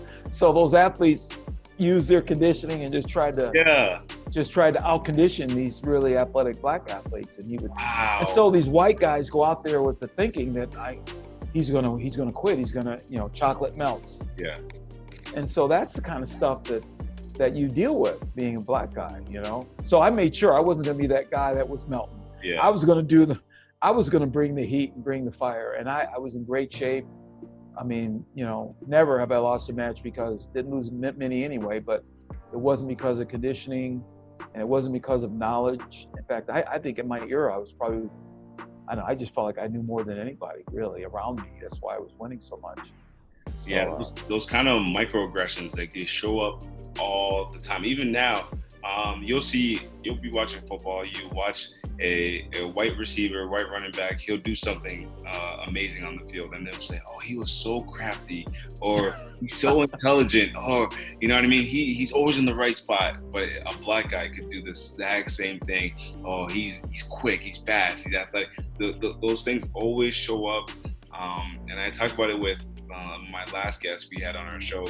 those athletes use their conditioning and just tried to out-condition these really athletic black athletes. And and so these white guys go out there with the thinking that he's gonna quit. He's gonna, chocolate melts. Yeah. And so that's the kind of stuff that you deal with being a black guy, So I made sure I wasn't gonna be that guy that was melting. Yeah. I was gonna bring the heat and bring the fire, and I was in great shape. I mean, never have I lost a match because didn't lose many anyway, but it wasn't because of conditioning and it wasn't because of knowledge. In fact, I think in my era, I was probably, I just felt like I knew more than anybody really around me. That's why I was winning so much. So, yeah, those kind of microaggressions, they show up all the time. Even now, you'll be watching football, you watch a white receiver, white running back, he'll do something amazing on the field, and they'll say, oh, he was so crafty, or he's so intelligent, or, you know what I mean? He's always in the right spot. But a black guy could do the exact same thing. Oh, he's quick, he's fast, he's athletic. Those things always show up. And I talked about it with my last guest we had on our show,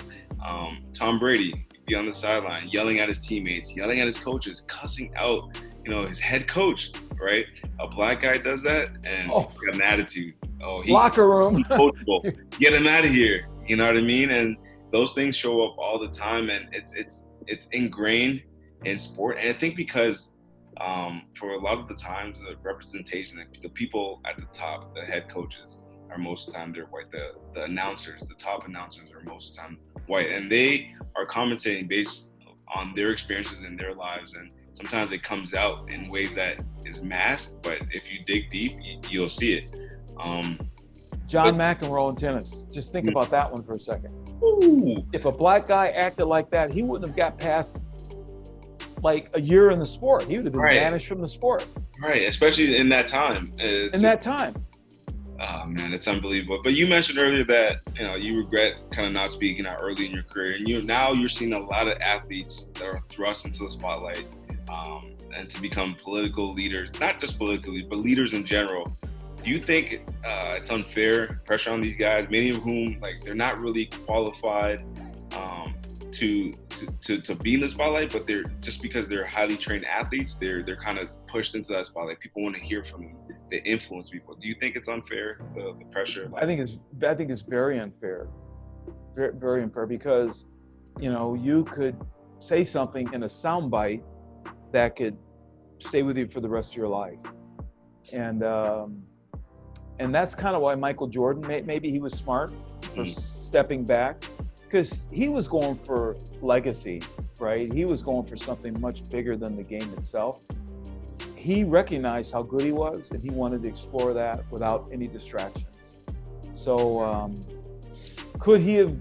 Tom Brady. Be on the sideline, yelling at his teammates, yelling at his coaches, cussing out, his head coach, right? A black guy does that, and he got an attitude. Oh, locker room. He's coachable. Get him out of here. You know what I mean? And those things show up all the time, and it's ingrained in sport. And I think because for a lot of the times, the representation, the people at the top, the head coaches, are most of the time they're white. The announcers, the top announcers, are most of the time white, and they are commentating based on their experiences in their lives, and sometimes it comes out in ways that is masked, but if you dig deep, you'll see it. John McEnroe in tennis. Just think about that one for a second. Ooh. If a black guy acted like that, he wouldn't have got past like a year in the sport. He would have been banished from the sport. Right, especially in that time. That time. Oh man, it's unbelievable. But you mentioned earlier that you regret kind of not speaking out early in your career, and you're seeing a lot of athletes that are thrust into the spotlight, and to become political leaders, not just politically, but leaders in general. Do you think it's unfair pressure on these guys, many of whom they're not really qualified to be in the spotlight, but they're just because they're highly trained athletes, they're kind of pushed into that spotlight. People want to hear from them. They influence people. Do you think it's unfair, the pressure? I think it's very unfair, very, very unfair, because you could say something in a soundbite that could stay with you for the rest of your life, and that's kind of why Michael Jordan, maybe he was smart for stepping back, because he was going for legacy, right? He was going for something much bigger than the game itself. he recognized how good he was, and he wanted to explore that without any distractions. So could he have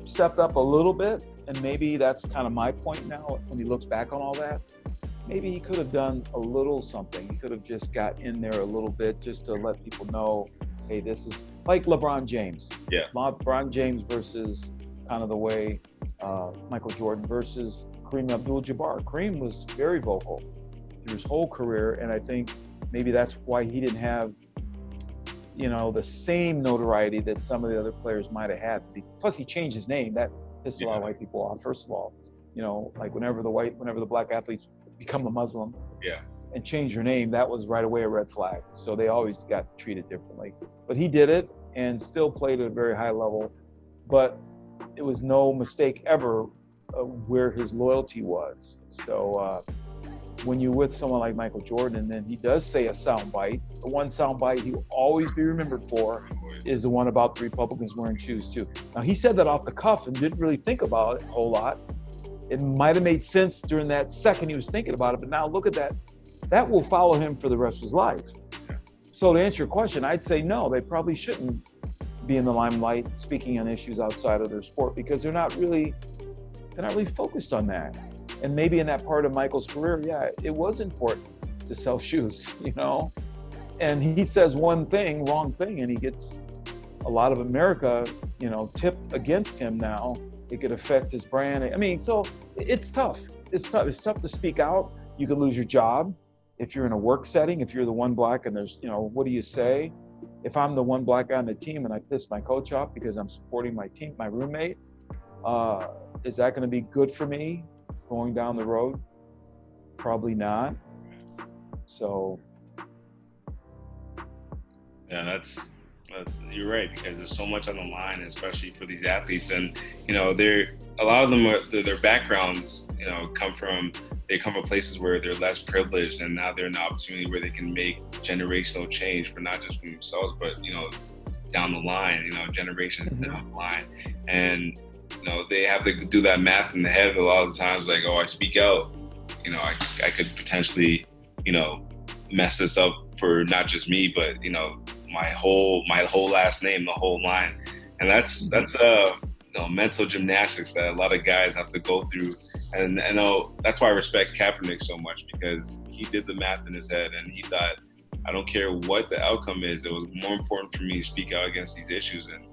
stepped up a little bit? And maybe that's kind of my point now when he looks back on all that. Maybe he could have done a little something. He could have just got in there a little bit just to let people know, hey, this is like LeBron James. Yeah. LeBron James versus kind of the way Michael Jordan versus Kareem Abdul-Jabbar. Kareem was very vocal through his whole career, and I think maybe that's why he didn't have, the same notoriety that some of the other players might have had. Plus, he changed his name. That pissed a lot of white people off. First of all, like whenever the black athletes become a Muslim, and change your name, that was right away a red flag. So they always got treated differently. But he did it and still played at a very high level. But it was no mistake ever where his loyalty was. So when you're with someone like Michael Jordan, and then he does say a soundbite, the one soundbite he will always be remembered for is the one about the Republicans wearing shoes too. Now, he said that off the cuff and didn't really think about it a whole lot. It might have made sense during that second he was thinking about it, but now look at that. That will follow him for the rest of his life. So to answer your question, I'd say no, they probably shouldn't be in the limelight speaking on issues outside of their sport, because they're not really focused on that. And maybe in that part of Michael's career, it was important to sell shoes, and he says one thing, wrong thing, and he gets a lot of America, tipped against him now. It could affect his brand. I mean, so it's tough. It's tough to speak out. You could lose your job if you're in a work setting, if you're the one black and there's, what do you say? If I'm the one black guy on the team and I piss my coach off because I'm supporting my team, my roommate, is that going to be good for me going down the road? Probably not. So. Yeah, that's you're right, because there's so much on the line, especially for these athletes. And they're a lot of them their backgrounds come from places where they're less privileged, and now they're in an opportunity where they can make generational change for not just for themselves, but down the line, generations down the line. And they have to do that math in the head a lot of the times, like, oh, I speak out, I could potentially mess this up for not just me, but my whole last name, the whole line. And that's mental gymnastics that a lot of guys have to go through. And I know that's why I respect Kaepernick so much, because he did the math in his head and he thought, I don't care what the outcome is, it was more important for me to speak out against these issues. And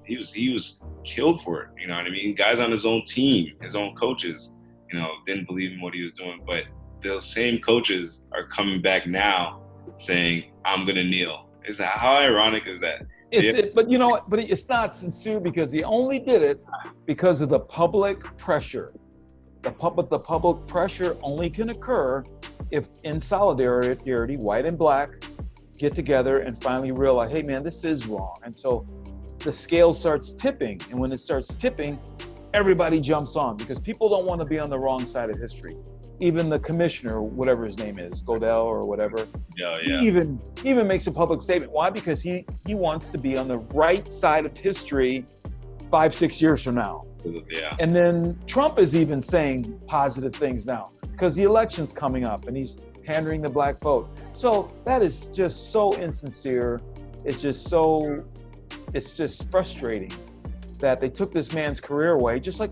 he was killed for it, you know what I mean? Guys on his own team, his own coaches, didn't believe in what he was doing. But those same coaches are coming back now saying, I'm gonna kneel. How ironic is that? But it's not sincere, because he only did it because of the public pressure. The public pressure only can occur if in solidarity, white and black get together and finally realize, hey man, this is wrong. And so the scale starts tipping. And when it starts tipping, everybody jumps on, because people don't want to be on the wrong side of history. Even the commissioner, whatever his name is, Godell or whatever, he even makes a public statement. Why? Because he wants to be on the right side of history 5-6 years from now. Yeah. And then Trump is even saying positive things now, because the election's coming up and he's pandering the black vote. So that is just so insincere. It's just frustrating that they took this man's career away, just like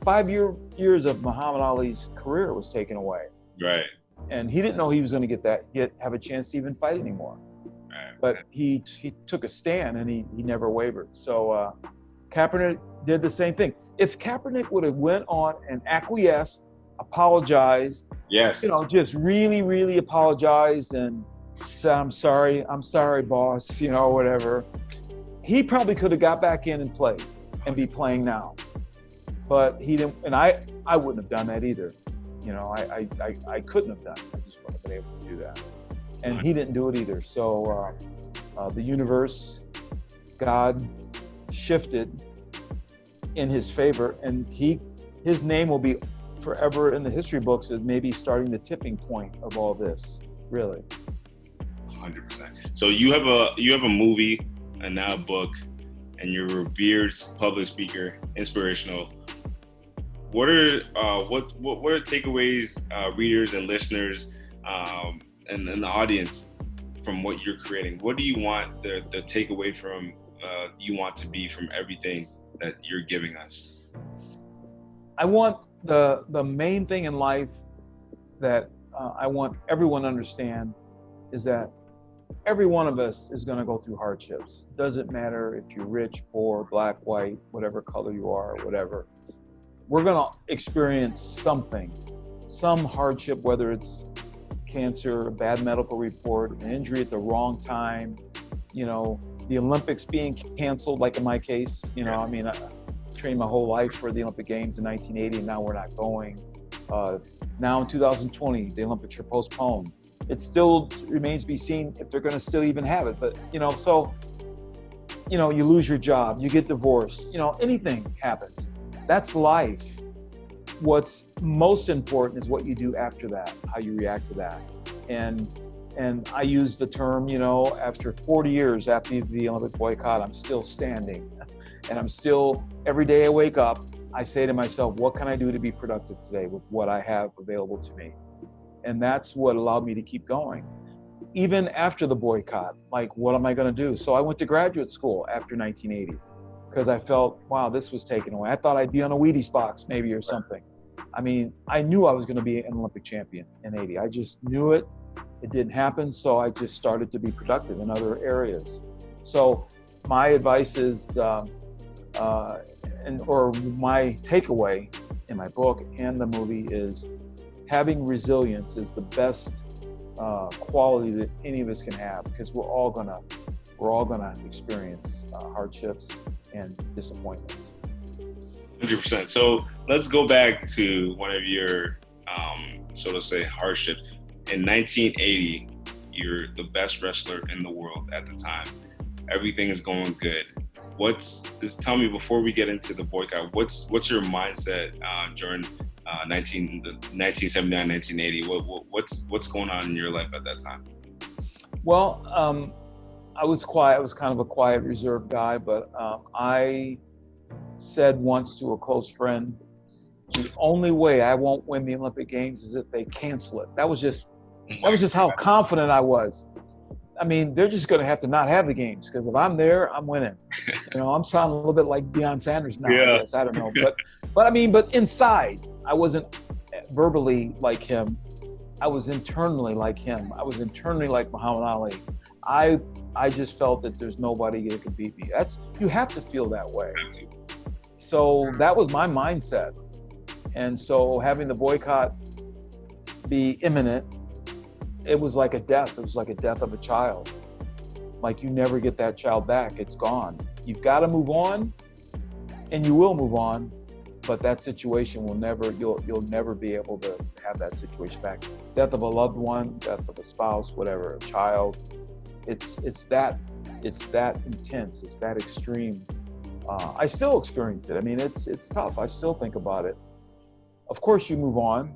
5 years of Muhammad Ali's career was taken away. Right. And he didn't know he was going to have a chance to even fight anymore. Right. But he took a stand and he never wavered. So Kaepernick did the same thing. If Kaepernick would have went on and acquiesced, apologized, just really, really apologized and said, I'm sorry, boss, whatever, he probably could have got back in and played and be playing now. But he didn't, and I wouldn't have done that either. I couldn't have done it. I just wouldn't have been able to do that. And he didn't do it either. So the universe, God, shifted in his favor, and his name will be forever in the history books as maybe starting the tipping point of all this, really. 100%. So you have a movie and now a book, and you're a revered public speaker, inspirational. What are takeaways readers and listeners and the audience from what you're creating? What do you want the takeaway from you want to be from everything that you're giving us? I want the main thing in life that I want everyone to understand is that every one of us is going to go through hardships. Doesn't matter if you're rich, poor, black, white, whatever color you are, whatever. We're going to experience something, some hardship, whether it's cancer, a bad medical report, an injury at the wrong time, you know, the Olympics being canceled, like in my case. You know, I mean, I trained my whole life for the Olympic Games in 1980, and now we're not going. Now in 2020, the Olympics are postponed. It still remains to be seen if they're going to still even have it. But, you know, so, you know, you lose your job, you get divorced, you know, anything happens. That's life. What's most important is what you do after that, how you react to that. And I use the term, you know, after 40 years after the Olympic boycott, I'm still standing. And I'm still, every day I wake up, I say to myself, what can I do to be productive today with what I have available to me? And that's what allowed me to keep going. Even after the boycott, like, what am I going to do? So I went to graduate school after 1980 because I felt, wow, this was taken away. I thought I'd be on a Wheaties box maybe or something. I mean, I knew I was going to be an Olympic champion in 80. I just knew it. It didn't happen. So I just started to be productive in other areas. So my advice is, or my takeaway in my book and the movie is, having resilience is the best quality that any of us can have, because we're all gonna experience hardships and disappointments. 100%. So let's go back to one of your, so to say, hardships. In 1980, you're the best wrestler in the world at the time. Everything is going good. Just tell me, before we get into the boycott, what's your mindset during 1979, 1980? What's going on in your life at that time? Well, I was quiet. I was kind of a quiet, reserved guy, but I said once to a close friend, the only way I won't win the Olympic Games is if they cancel it. That was just how confident I was. I mean, they're just going to have to not have the games, because if I'm there, I'm winning. You know, I'm sounding a little bit like Deion Sanders now, I guess. I don't know. But inside, I wasn't verbally like him. I was internally like him. I was internally like Muhammad Ali. I just felt that there's nobody that could beat me. You have to feel that way. So that was my mindset. And so having the boycott be imminent, it was like a death. It was like a death of a child. Like, you never get that child back. It's gone. You've got to move on, and you will move on, but that situation will never, you'll never be able to have that situation back. Death of a loved one, death of a spouse, whatever, a child. It's that intense. It's that extreme. I still experience it. I mean, it's tough. I still think about it. Of course, you move on,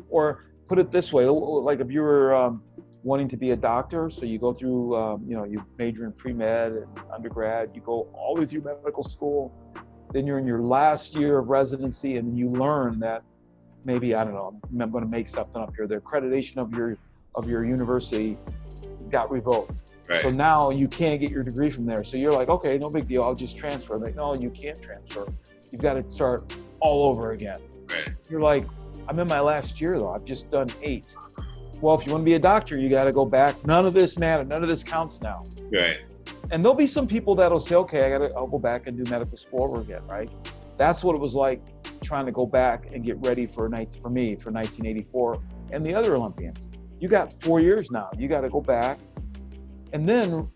or put it this way, like if you were wanting to be a doctor, so you go through, you major in pre-med and undergrad, you go all the way through medical school, then you're in your last year of residency, and you learn that maybe, I don't know, I'm going to make something up here, the accreditation of your university got revoked. Right. So now you can't get your degree from there. So you're like, okay, no big deal, I'll just transfer. Like, no, you can't transfer. You've got to start all over again. Right. You're like, I'm in my last year though, I've just done 8. Well, if you want to be a doctor, you got to go back. None of this matters. None of this counts now. Right. And there'll be some people that'll say, okay, I'll go back and do medical school over again, right? That's what it was like trying to go back and get ready for me, for 1984 and the other Olympians. You got 4 years now. You got to go back. And then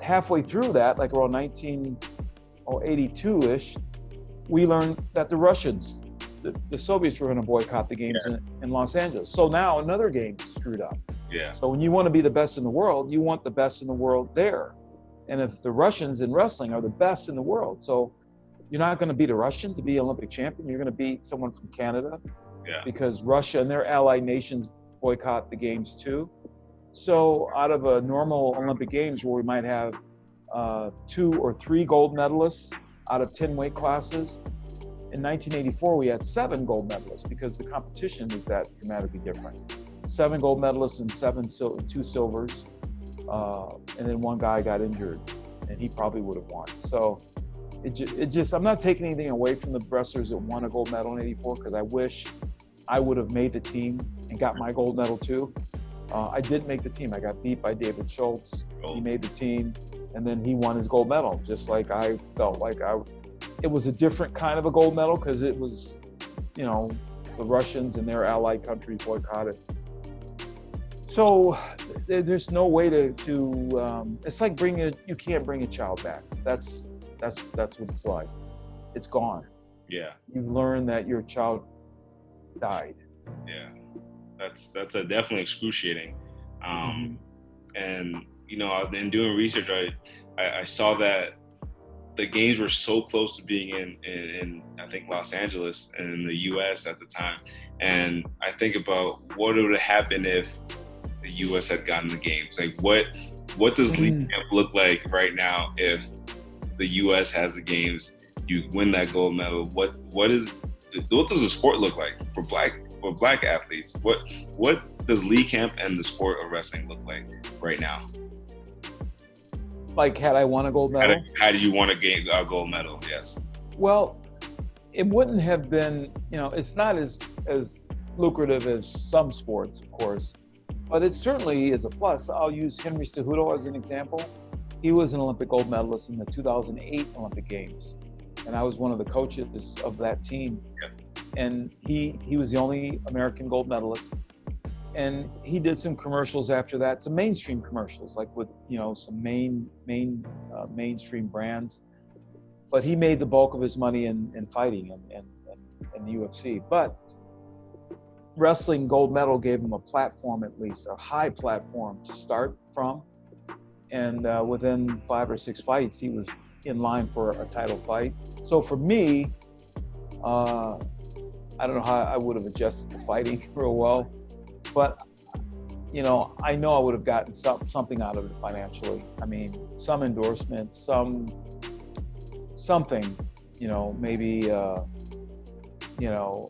halfway through that, like around 1982-ish, we learned that the Russians, the Soviets were going to boycott the games in Los Angeles. So now another game screwed up. Yeah. So when you want to be the best in the world, you want the best in the world there. And if the Russians in wrestling are the best in the world, so you're not going to beat a Russian to be Olympic champion. You're going to beat someone from Canada, because Russia and their allied nations boycott the games too. So out of a normal Olympic Games where we might have 2 or 3 gold medalists out of 10 weight classes, in 1984 we had 7 gold medalists, because the competition is that dramatically different. 7 gold medalists and 2 silvers. And then one guy got injured, and he probably would have won. So it just, I'm not taking anything away from the wrestlers that won a gold medal in '84, because I wish I would have made the team and got my gold medal too. I didn't make the team. I got beat by David Schultz. He made the team, and then he won his gold medal. Just like I felt like it was a different kind of a gold medal, because it was, you know, the Russians and their allied countries boycotted. So there's no way to it's like you can't bring a child back. That's what it's like. It's gone. Yeah. You've learned that your child died. Yeah. That's definitely excruciating. And, you know, in doing research, I saw that the games were so close to being in I think Los Angeles and in the US at the time. And I think about what would have happened if the US had gotten the games. Like what does Lee Kemp look like right now if the US has the games, you win that gold medal? What does the sport look like for black athletes? What does Lee Kemp and the sport of wrestling look like right now? Like, had I won a gold medal? How do you want a gold medal? Yes. Well, it wouldn't have been, you know, it's not as lucrative as some sports, of course, but it certainly is a plus. I'll use Henry Cejudo as an example. He was an Olympic gold medalist in the 2008 Olympic Games, and I was one of the coaches of that team. Yeah. And he was the only American gold medalist. And he did some commercials after that, some mainstream commercials, like with, you know, some mainstream brands. But he made the bulk of his money in fighting and the UFC. But wrestling gold medal gave him a platform, at least a high platform to start from. And within 5 or 6 fights, he was in line for a title fight. So for me, I don't know how I would have adjusted to fighting real well, but, you know I would have gotten something out of it financially. I mean, some endorsements, something, you know, maybe, you know,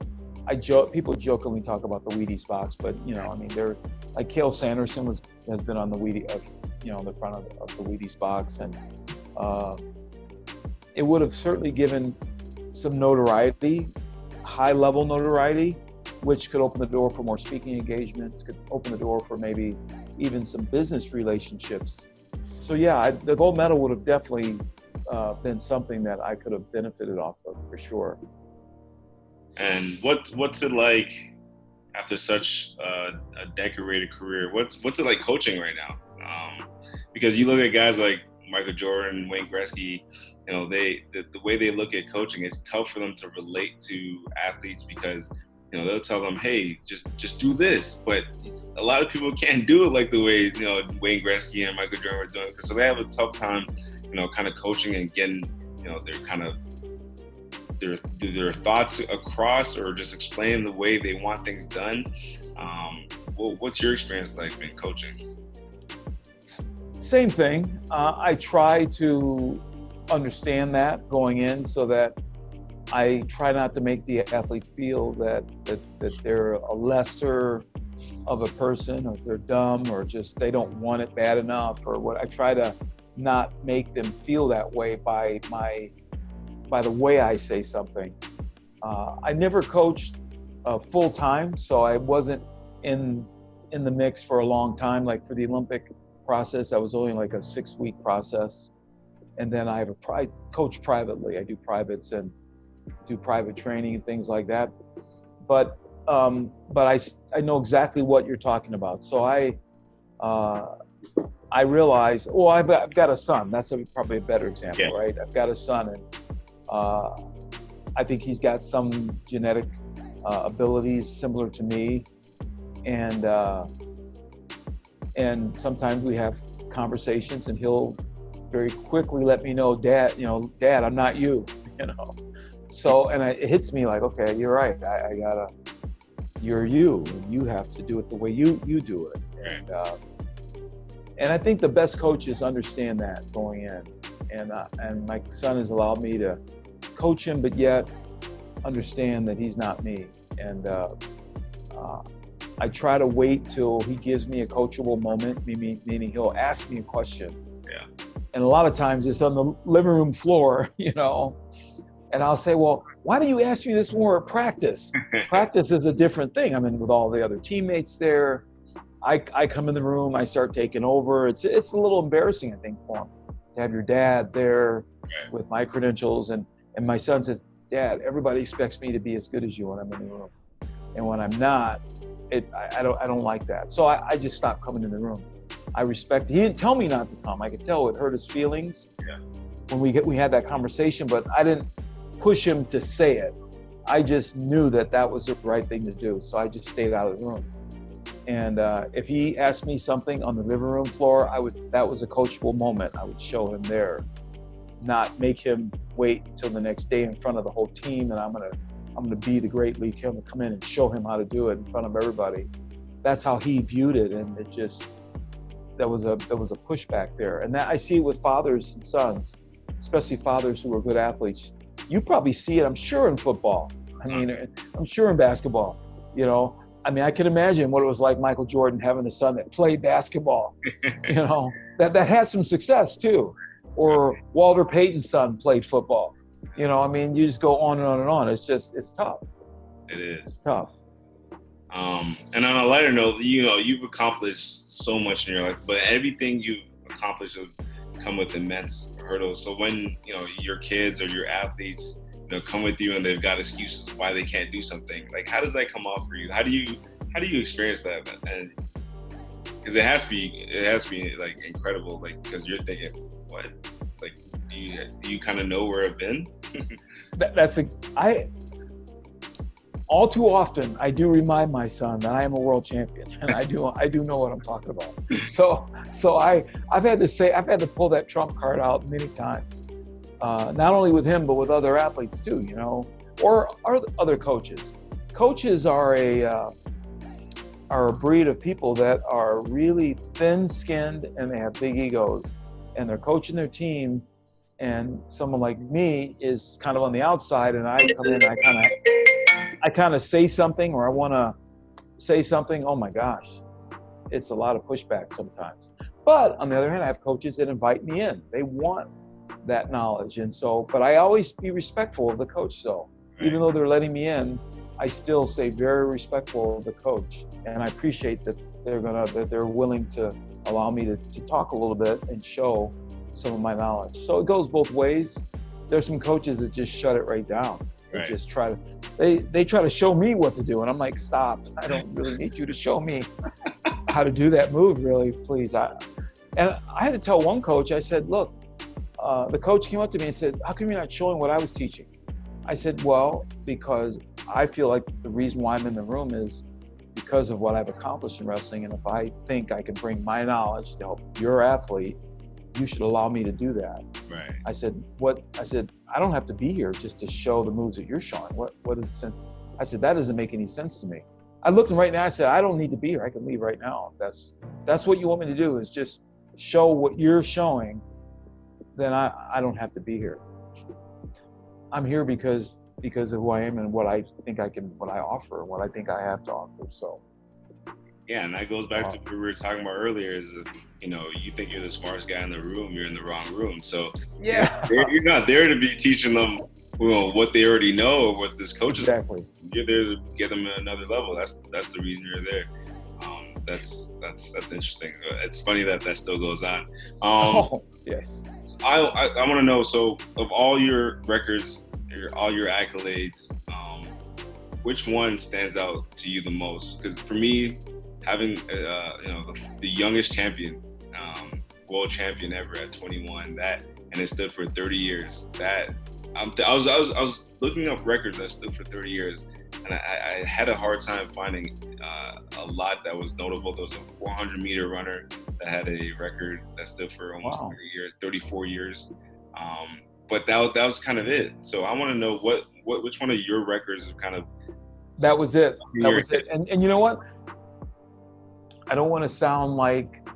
people jokingly talk about the Wheaties box, but, you know, I mean, they're like Cael Sanderson has been on the the front of the Wheaties box, and it would have certainly given some notoriety, high-level notoriety, which could open the door for more speaking engagements, could open the door for maybe even some business relationships. So yeah, the gold medal would have definitely been something that I could have benefited off of, for sure. And what's it like after such a decorated career? What's it like coaching right now? Because you look at guys like Michael Jordan, Wayne Gretzky, you know, the way they look at coaching, it's tough for them to relate to athletes because, you know, they'll tell them, hey, just do this. But a lot of people can't do it like the way, you know, Wayne Gretzky and Michael Jordan were doing it. So they have a tough time, you know, kind of coaching and getting, you know, their thoughts across or just explain the way they want things done. What's your experience like being coaching? Same thing. I try to understand that going in, so that I try not to make the athlete feel that they're a lesser of a person, or if they're dumb, or just they don't want it bad enough, or what. I try to not make them feel that way by the way I say something. I never coached full time, so I wasn't in the mix for a long time. Like for the Olympic process, I was only like a 6-week process, and then I have coach privately. I do privates and do private training and things like that. But I know exactly what you're talking about. So I realize, I've got a son. That's probably a better example, yeah. Right? I've got a son, and I think he's got some genetic abilities similar to me, and sometimes we have conversations, and he'll very quickly let me know, Dad, I'm not you, you know. So, and it hits me like, okay, you're right. You're you, and you have to do it the way you do it. And I think the best coaches understand that going in. And my son has allowed me to coach him, but yet understand that he's not me. And I try to wait till he gives me a coachable moment, meaning he'll ask me a question. Yeah. And a lot of times it's on the living room floor, and I'll say, well, why do you ask me this more at practice? Practice is a different thing. I mean, with all the other teammates there, I come in the room, I start taking over. It's a little embarrassing, I think, for him to have your dad there with my credentials. And my son says, Dad, everybody expects me to be as good as you when I'm in the room. And when I'm not, I don't like that. So I just stopped coming in the room. I respect it. He didn't tell me not to come. I could tell it hurt his feelings when we had that conversation, but I didn't push him to say it. I just knew that was the right thing to do. So I just stayed out of the room. And if he asked me something on the living room floor, that was a coachable moment. I would show him there, not make him wait until the next day in front of the whole team. And I'm gonna be the great Lee Kemp and come in and show him how to do it in front of everybody. That's how he viewed it, and there was a pushback there. And that I see it with fathers and sons, especially fathers who are good athletes. You probably see it, I'm sure, in football. I mean, I'm sure in basketball. I mean, I can imagine what it was like Michael Jordan having a son that played basketball. That had some success too. Or Walter Payton's son played football. I mean, you just go on and on and on. It's tough. It is. It's tough. And on a lighter note, you've accomplished so much in your life, but everything you've accomplished has come with immense hurdles. So when, your kids or your athletes, come with you and they've got excuses why they can't do something, like, how does that come off for you? How do you experience that? And because it has to be like incredible, like, because you're thinking, what? Like, do you kind of know where I've been? All too often, I do remind my son that I am a world champion, and I do know what I'm talking about. So I've had to pull that trump card out many times, not only with him but with other athletes too, or other coaches. Coaches are a breed of people that are really thin-skinned and they have big egos, and they're coaching their team. And someone like me is kind of on the outside, and I come in and I kind of say something, or I want to say something. Oh my gosh, it's a lot of pushback sometimes. But on the other hand, I have coaches that invite me in. They want that knowledge. And so, but I always be respectful of the coach. So even though they're letting me in, I still stay very respectful of the coach. And I appreciate that they're willing to allow me to talk a little bit and show some of my knowledge. So it goes both ways. There's some coaches that just shut it right down. They just they try to show me what to do, and I'm like, stop. I don't really need you to show me how to do that move, really, please. And I had to tell one coach, I said, look, the coach came up to me and said, how come you're not showing what I was teaching? I said, well, because I feel like the reason why I'm in the room is because of what I've accomplished in wrestling. And if I think I can bring my knowledge to help your athlete, you should allow me to do that. Right. I said, I don't have to be here just to show the moves that you're showing. What is the sense? I said, that doesn't make any sense to me. I looked at him right now, I said, I don't need to be here. I can leave right now. That's what you want me to do, is just show what you're showing. Then I don't have to be here. I'm here because of who I am and what I think what I offer, and what I think I have to offer. So. Yeah, and that goes back to what we were talking about earlier, is you think you're the smartest guy in the room, you're in the wrong room. So you're not there to be teaching them what they already know or what this coach is. Exactly. You're there to get them at another level. That's the reason you're there. That's interesting. It's funny that still goes on. Yes. I want to know, so of all your records, all your accolades, which one stands out to you the most? Because for me, having the youngest champion, world champion ever at 21, and it stood for 30 years. I was looking up records that stood for 30 years, and I had a hard time finding a lot that was notable. There was a 400-meter runner that had a record that stood for almost 34 years. But that was kind of it. So I want to know which one of your records is kind of. That was it. That was it. And you know what? I don't want to sound like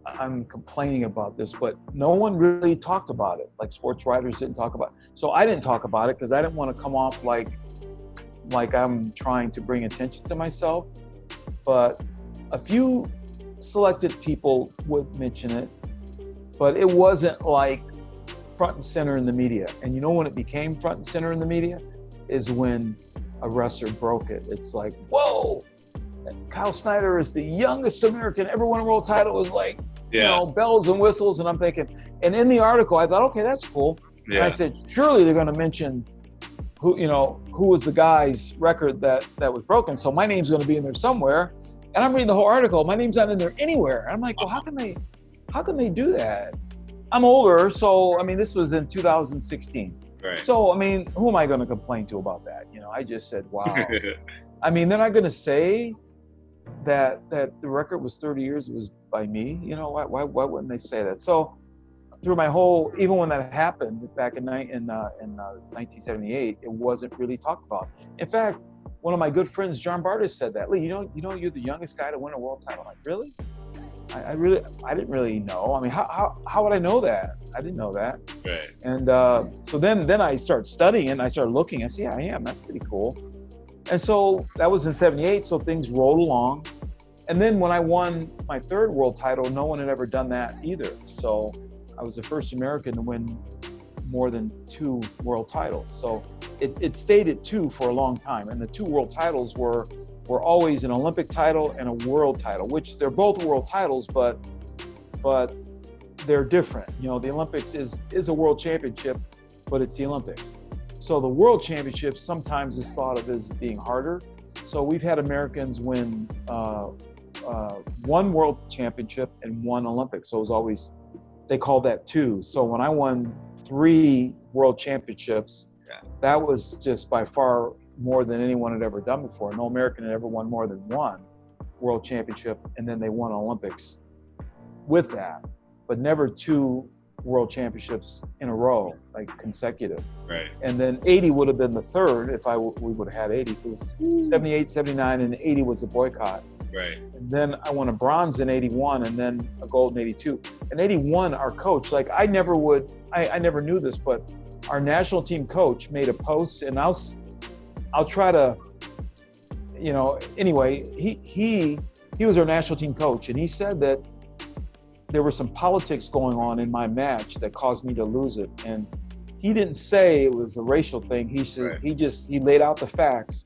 I'm complaining about this, but no one really talked about it. Like, sports writers didn't talk about it. So I didn't talk about it because I didn't want to come off like I'm trying to bring attention to myself. but a few selected people would mention it, but it wasn't like front and center in the media. And you know when it became front and center in the media is when a wrestler broke it. It's like, whoa, Kyle Snyder is the youngest American ever won a world title. It was like, you know, bells and whistles. And I'm thinking, and in the article, I thought, okay, that's cool. Yeah. And I said, surely they're going to mention who was the guy's record that was broken. So my name's going to be in there somewhere. And I'm reading the whole article. My name's not in there anywhere. And I'm like, well, how can they do that? I'm older, so I mean, this was in 2016. Right. So I mean, who am I going to complain to about that? You know, I just said, wow. I mean, they're not going to say that the record was 30 years. It was by me. You know, why wouldn't they say that? So through my whole, even when that happened back in 1978, it wasn't really talked about. In fact, one of my good friends, John Bartis, said that. Lee, you know, you're the youngest guy to win a world title. I'm like, really? I didn't really know. I mean, how would I know that? I didn't know that. Right. And so then I started studying and I started looking. I said, yeah, I am. That's pretty cool. And so that was in 78. So things rolled along. And then when I won my third world title, no one had ever done that either. So I was the first American to win more than 2 world titles. So it stayed at 2 for a long time. And the 2 world titles were always an Olympic title and a world title, which they're both world titles, but they're different. You know, the Olympics is a world championship, but it's the Olympics. So the world championship sometimes is thought of as being harder. So we've had Americans win 1 world championship and 1 Olympic. So it was always, they called that 2. So when I won 3 world championships, that was just by far more than anyone had ever done before. No American had ever won more than 1 world championship, and then they won Olympics with that, but never 2 world championships in a row, like consecutive. Right. And then 80 would have been the third if we would have had 80. It was 78, 79, and 80 was the boycott. Right. And then I won a bronze in 81 and then a gold in 82. In 81, our coach, like I never knew this, but our national team coach made a post, and I'll try to, you know, anyway, he was our national team coach, and he said that there was some politics going on in my match that caused me to lose it. And he didn't say it was a racial thing. He said, right. he laid out the facts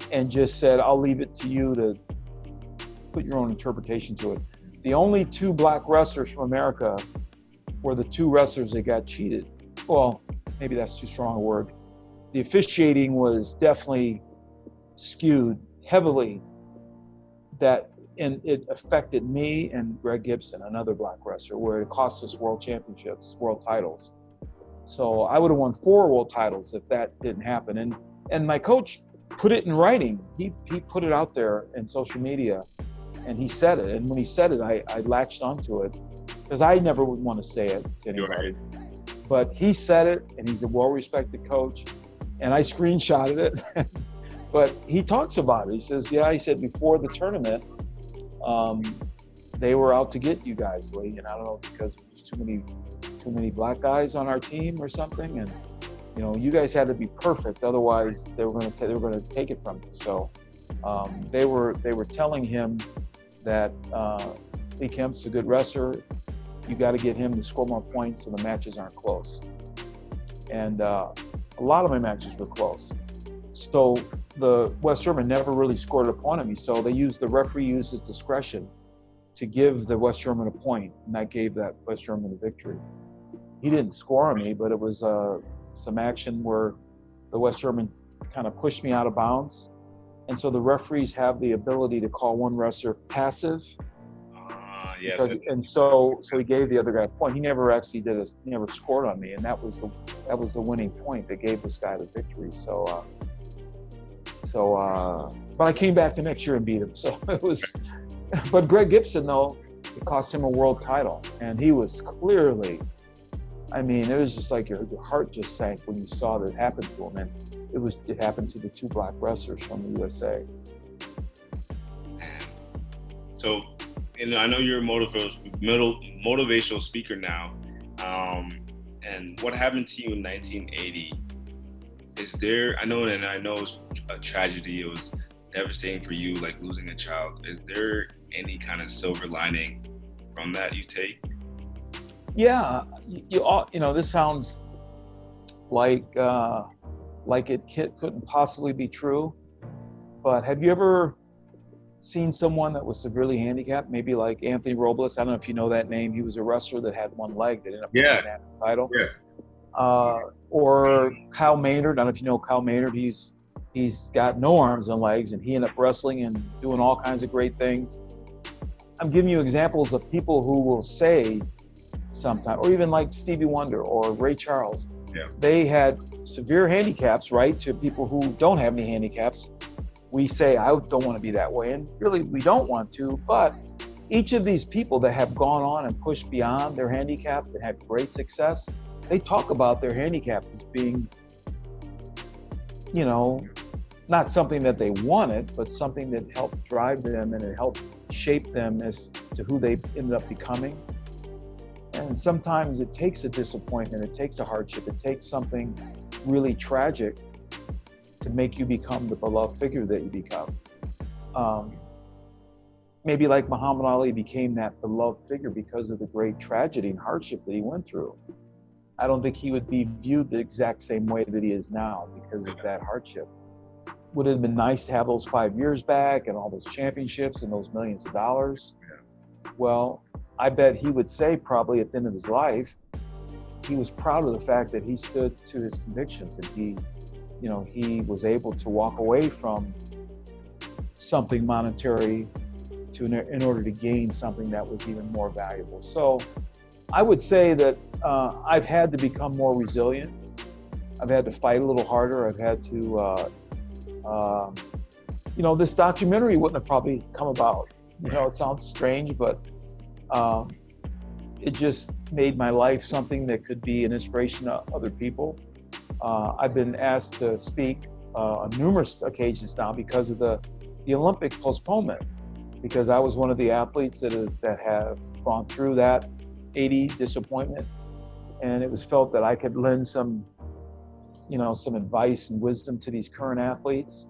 and just said, I'll leave it to you to put your own interpretation to it. The only 2 black wrestlers from America were the 2 wrestlers that got cheated. Well, maybe that's too strong a word. The officiating was definitely skewed heavily, and it affected me and Greg Gibson, another black wrestler, where it cost us world championships, world titles. So I would have won 4 world titles if that didn't happen. And my coach put it in writing. He put it out there in social media, and he said it. And when he said it, I latched onto it because I never would want to say it to anybody. Right. But he said it, and he's a well-respected coach. And I screenshotted it, but he talks about it. He says, yeah, he said before the tournament, they were out to get you guys, Lee. And I don't know, because there's too many black guys on our team or something. And, you know, you guys had to be perfect. Otherwise they were going to take it from you. So, they were telling him that, Lee Kemp's a good wrestler. You got to get him to score more points so the matches aren't close. And, a lot of my matches were close. So the West German never really scored a point on me. So the referee used his discretion to give the West German a point, and that gave that West German a victory. He didn't score on me, but it was some action where the West German kind of pushed me out of bounds. And so the referees have the ability to call one wrestler passive. Yes. So he gave the other guy a point. He never actually he never scored on me, and that was the winning point that gave this guy the victory. But I came back the next year and beat him. So it was, but Greg Gibson though, it cost him a world title, and he was clearly, I mean, it was just like your heart just sank when you saw that happen to him, and it happened to the 2 black wrestlers from the USA. So. And I know you're a motivational speaker now. And what happened to you in 1980? I know it's a tragedy. It was devastating for you, like losing a child, is there any kind of silver lining from that you take? Yeah, this sounds like couldn't possibly be true. But have you ever seen someone that was severely handicapped? Maybe like Anthony Robles. I don't know if you know that name. He was a wrestler that had one leg that ended up winning the national title. Yeah. Or Kyle Maynard. I don't know if you know Kyle Maynard. He's got no arms and legs, and he ended up wrestling and doing all kinds of great things. I'm giving you examples of people who will say sometimes, or even like Stevie Wonder or Ray Charles. Yeah. They had severe handicaps, right? To people who don't have any handicaps, we say, I don't want to be that way. And really, we don't want to. But each of these people that have gone on and pushed beyond their handicap and had great success, they talk about their handicap as being, not something that they wanted, but something that helped drive them and it helped shape them as to who they ended up becoming. And sometimes it takes a disappointment, it takes a hardship, it takes something really tragic to make you become the beloved figure that you become. Maybe like Muhammad Ali became that beloved figure because of the great tragedy and hardship that he went through. I don't think he would be viewed the exact same way that he is now because of that hardship. Would it have been nice to have those 5 years back and all those championships and those millions of dollars? Well, I bet he would say probably at the end of his life, he was proud of the fact that he stood to his convictions and he was able to walk away from something monetary in order to gain something that was even more valuable. So I would say that I've had to become more resilient. I've had to fight a little harder. I've had to, this documentary wouldn't have probably come about. It sounds strange, but it just made my life something that could be an inspiration to other people. I've been asked to speak on numerous occasions now because of the Olympic postponement, because I was one of the athletes that have gone through that 80 disappointment, and it was felt that I could lend some advice and wisdom to these current athletes.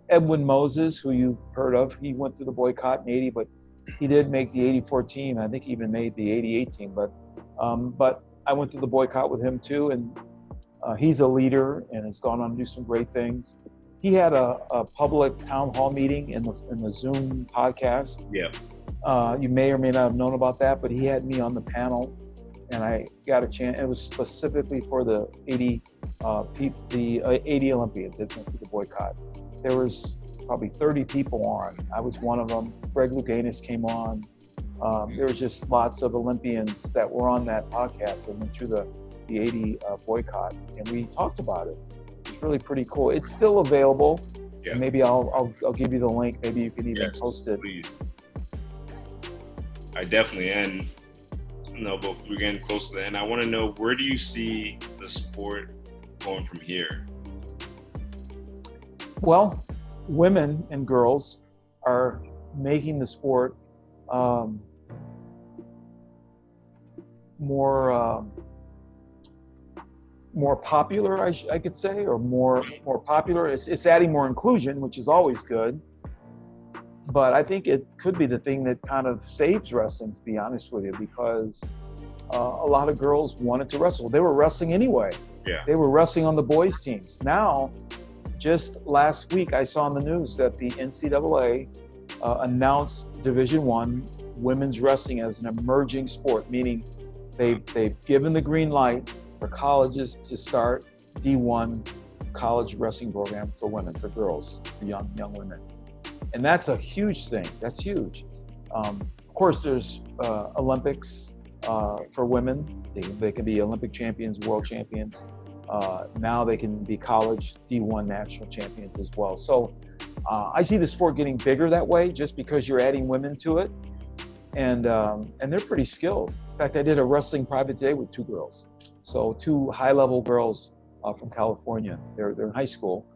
Edwin Moses, who you've heard of, he went through the boycott in 80, but he did make the 84 team. I think he even made the 88 team, but I went through the boycott with him too, and he's a leader and has gone on to do some great things. He had a public town hall meeting in the Zoom podcast. Yeah. You may or may not have known about that, but he had me on the panel, and I got a chance. It was specifically for the 80 Olympians that went through the boycott. There was probably 30 people on. I was one of them. Greg Louganis came on. There was just lots of Olympians that were on that podcast and went through the 80 boycott, and we talked about it. It's really pretty cool. It's still available. Yeah. Maybe I'll give you the link. Maybe you can even post it. Please. I definitely, and but we're getting close to the end. I want to know, where do you see the sport going from here? Well, women and girls are making the sport more popular, I could say, or more popular. It's adding more inclusion, which is always good. But I think it could be the thing that kind of saves wrestling, to be honest with you, because a lot of girls wanted to wrestle. They were wrestling anyway. Yeah. They were wrestling on the boys' teams. Now, just last week, I saw in the news that the NCAA announced Division I women's wrestling as an emerging sport, meaning they've given the green light for colleges to start D1 college wrestling program for women, for girls, for young women. And that's a huge thing. That's huge. Of course, there's Olympics for women. They can be Olympic champions, world champions. Now they can be college D1 national champions as well. So I see the sport getting bigger that way, just because you're adding women to it. And they're pretty skilled. In fact, I did a wrestling private day with two girls. So two high-level girls from California. They're in high school,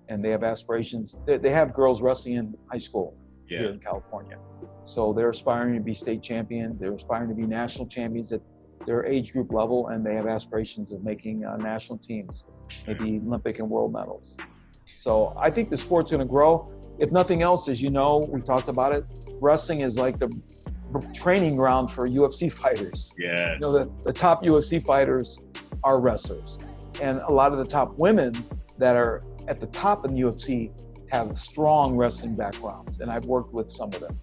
and they have aspirations. They have girls wrestling in high school here in California. So they're aspiring to be state champions. They're aspiring to be national champions at their age group level, and they have aspirations of making national teams, maybe Olympic and world medals. So I think the sport's going to grow. if nothing else, as you know, we talked about it, wrestling is like the training ground for UFC fighters. Yes. You know, the top UFC fighters are wrestlers. And a lot of the top women that are at the top in the UFC have strong wrestling backgrounds, and I've worked with some of them.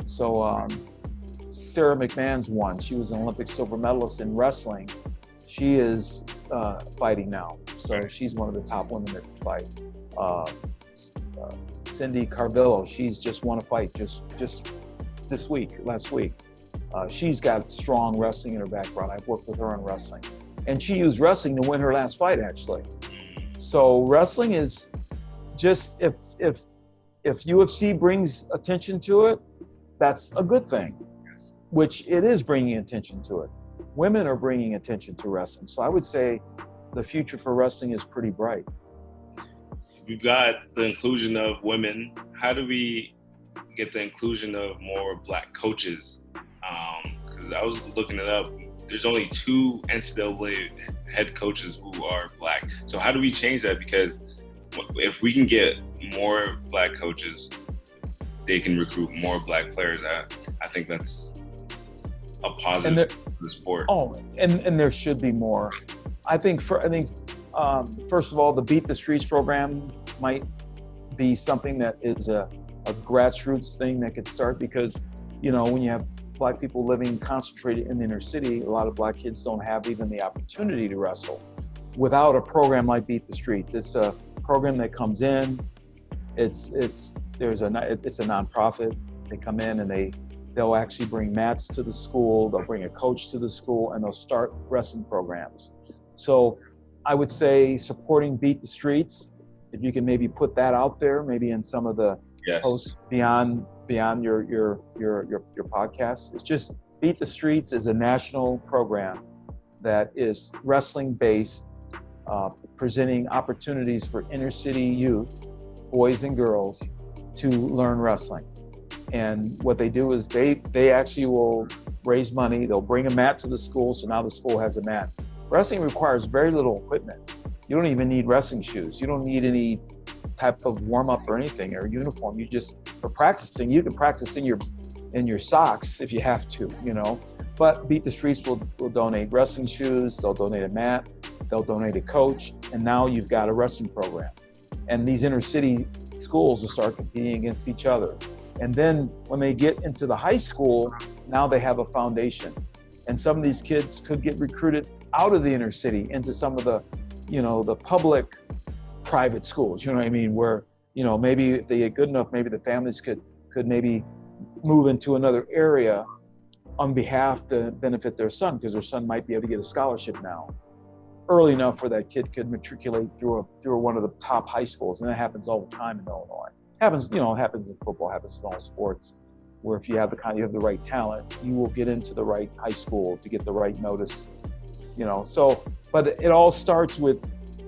So Sarah McMahon's one. She was an Olympic silver medalist in wrestling. She is fighting now, so she's one of the top women that fight. Cindy Carvillo, she's just won a fight just last week. She's got strong wrestling in her background. I've worked with her on wrestling, and she used wrestling to win her last fight, actually. So wrestling is just, if UFC brings attention to it, that's a good thing, which it is bringing attention to it. Women are bringing attention to wrestling. So I would say the future for wrestling is pretty bright. We've got the inclusion of women. How do we get the inclusion of more Black coaches? Because I was looking it up. There's only 2 NCAA head coaches who are Black. So how do we change that? Because if we can get more Black coaches, they can recruit more Black players. I think that's a positive for the sport. Oh, and there should be more. I think first of all, the Beat the Streets program might be something that is a grassroots thing that could start, because, you know, when you have Black people living concentrated in the inner city, a lot of Black kids don't have even the opportunity to wrestle without a program like Beat the Streets. It's a program that comes in, it's a nonprofit. They come in and they'll actually bring mats to the school, they'll bring a coach to the school, and they'll start wrestling programs. So I would say supporting Beat the Streets, if you can maybe put that out there, maybe in some of the posts beyond your podcast. It's just, Beat the Streets is a national program that is wrestling based, presenting opportunities for inner city youth, boys and girls, to learn wrestling. And what they do is they actually will raise money. They'll bring a mat to the school, so now the school has a mat. Wrestling requires very little equipment. You don't even need wrestling shoes. You don't need any type of warm-up or anything, or uniform. You just, for practicing, you can practice in your socks if you have to, you know. But Beat the Streets will donate wrestling shoes, they'll donate a mat, they'll donate a coach, and now you've got a wrestling program. And these inner city schools will start competing against each other. And then when they get into the high school, now they have a foundation. And some of these kids could get recruited out of the inner city into some of the, you know, the public private schools, you know what I mean? Where, you know, maybe if they get good enough, maybe the families could maybe move into another area on behalf to benefit their son, because their son might be able to get a scholarship now, early enough where that kid could matriculate through one of the top high schools. And that happens all the time in Illinois. Happens in football, happens in all sports, where if you have the right talent, you will get into the right high school to get the right notice, you know. So, but it all starts with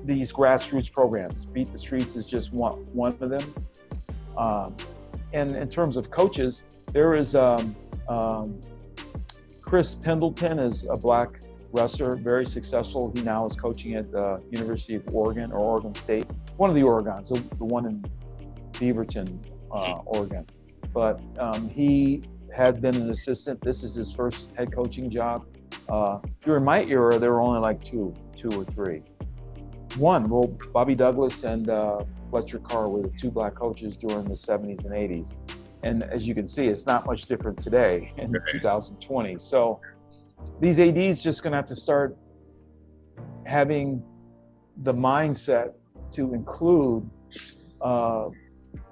these grassroots programs. Beat the Streets is just one of them. And in terms of coaches, there is Chris Pendleton is a Black wrestler, very successful. He now is coaching at the University of Oregon, or Oregon State, one of the Oregons, the one in Beaverton, Oregon. But he had been an assistant. This is his first head coaching job. During my era, there were only like two or three. Well, Bobby Douglas and Fletcher Carr were the 2 Black coaches during the 70s and 80s. And as you can see, it's not much different today in 2020. So these ADs just gonna have to start having the mindset to include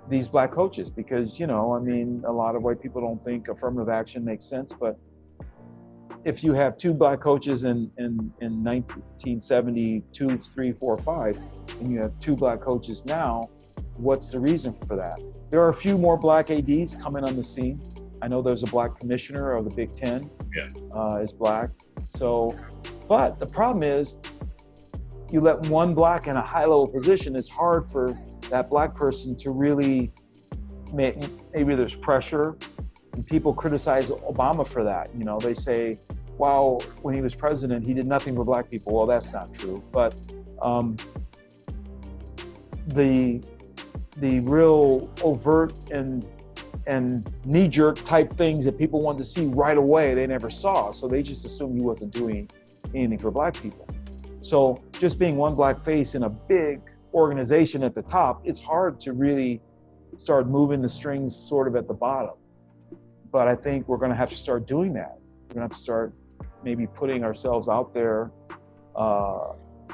these Black coaches, because, you know, I mean, a lot of white people don't think affirmative action makes sense, but if you have 2 Black coaches in 1972, 3, 4, 5, and you have 2 Black coaches now, what's the reason for that? There are a few more Black ADs coming on the scene. I know there's a Black commissioner of the Big Ten, is Black. So, but the problem is, you let one Black in a high-level position, it's hard for that Black person to really, maybe there's pressure, and people criticize Obama for that. You know, they say, well, when he was president, he did nothing for Black people. Well, that's not true. But the the real overt and knee-jerk type things that people wanted to see right away, they never saw. So they just assumed he wasn't doing anything for black people. So just being one black face in a big organization at the top, it's hard to really start moving the strings sort of at the bottom. But I think we're going to have to start doing that. We're going to have to start maybe putting ourselves out there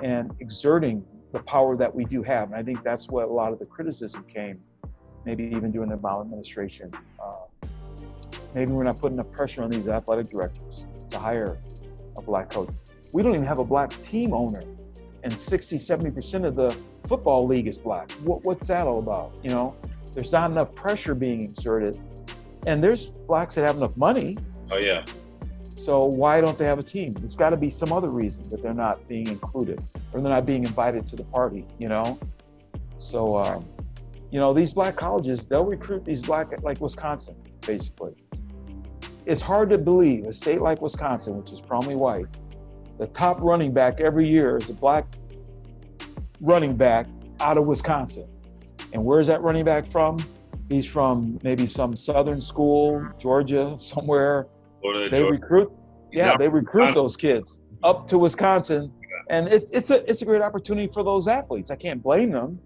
and exerting the power that we do have. And I think that's what a lot of the criticism came, maybe even during the Obama administration. Maybe we're not putting enough pressure on these athletic directors to hire a black coach. We don't even have a black team owner, and 60-70% of the football league is black. What's that all about? You know, there's not enough pressure being exerted, and there's blacks that have enough money. Oh yeah. So why don't they have a team? There's got to be some other reason that they're not being included or they're not being invited to the party, you know? So, you know, these black colleges, they'll recruit these black, like Wisconsin, basically. It's hard to believe a state like Wisconsin, which is predominantly white, the top running back every year is a black running back out of Wisconsin. And where is that running back from? He's from maybe some southern school, Georgia, somewhere. They recruit, they recruit those kids up to Wisconsin, and it's a great opportunity for those athletes. I can't blame them.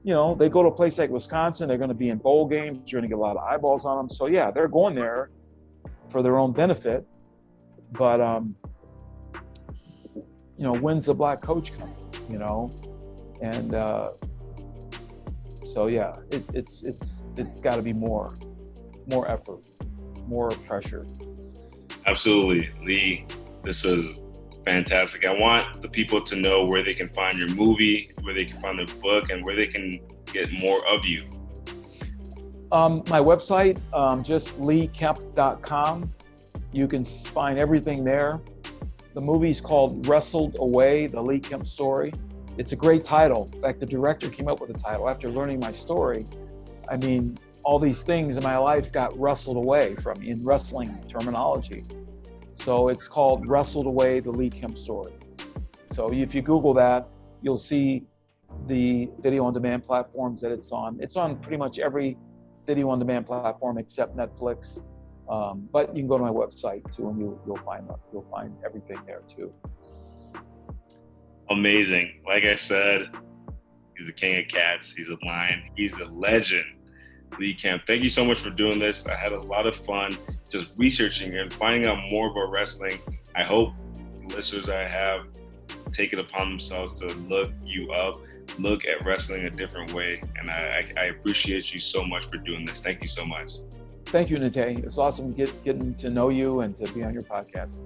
You know, they go to a place like Wisconsin, they're going to be in bowl games, you're going to get a lot of eyeballs on them. So yeah, they're going there for their own benefit. But you know, when's the black coach coming? You know, and so yeah, it's got to be more effort, more pressure. Absolutely, Lee. This was fantastic. I want the people to know where they can find your movie, where they can find the book, and where they can get more of you. My website, just leekemp.com. You can find everything there. The movie's called Wrestled Away, the Lee Kemp story. It's a great title. In fact, the director came up with the title after learning my story. I mean, all these things in my life got wrestled away from me in wrestling terminology. So it's called Wrestled Away, the Lee Kemp story. So if you Google that, you'll see the video on demand platforms that it's on. It's on pretty much every video on demand platform except Netflix. But you can go to my website too, and you'll find everything there too. Amazing. Like I said, he's the king of cats. He's a lion. He's a legend. Lee Kemp, thank you so much for doing this. I had a lot of fun just researching and finding out more about wrestling. I hope the listeners that I have take it upon themselves to look you up, look at wrestling a different way. And I appreciate you so much for doing this. Thank you so much. Thank you, Natey. It's awesome getting to know you and to be on your podcast.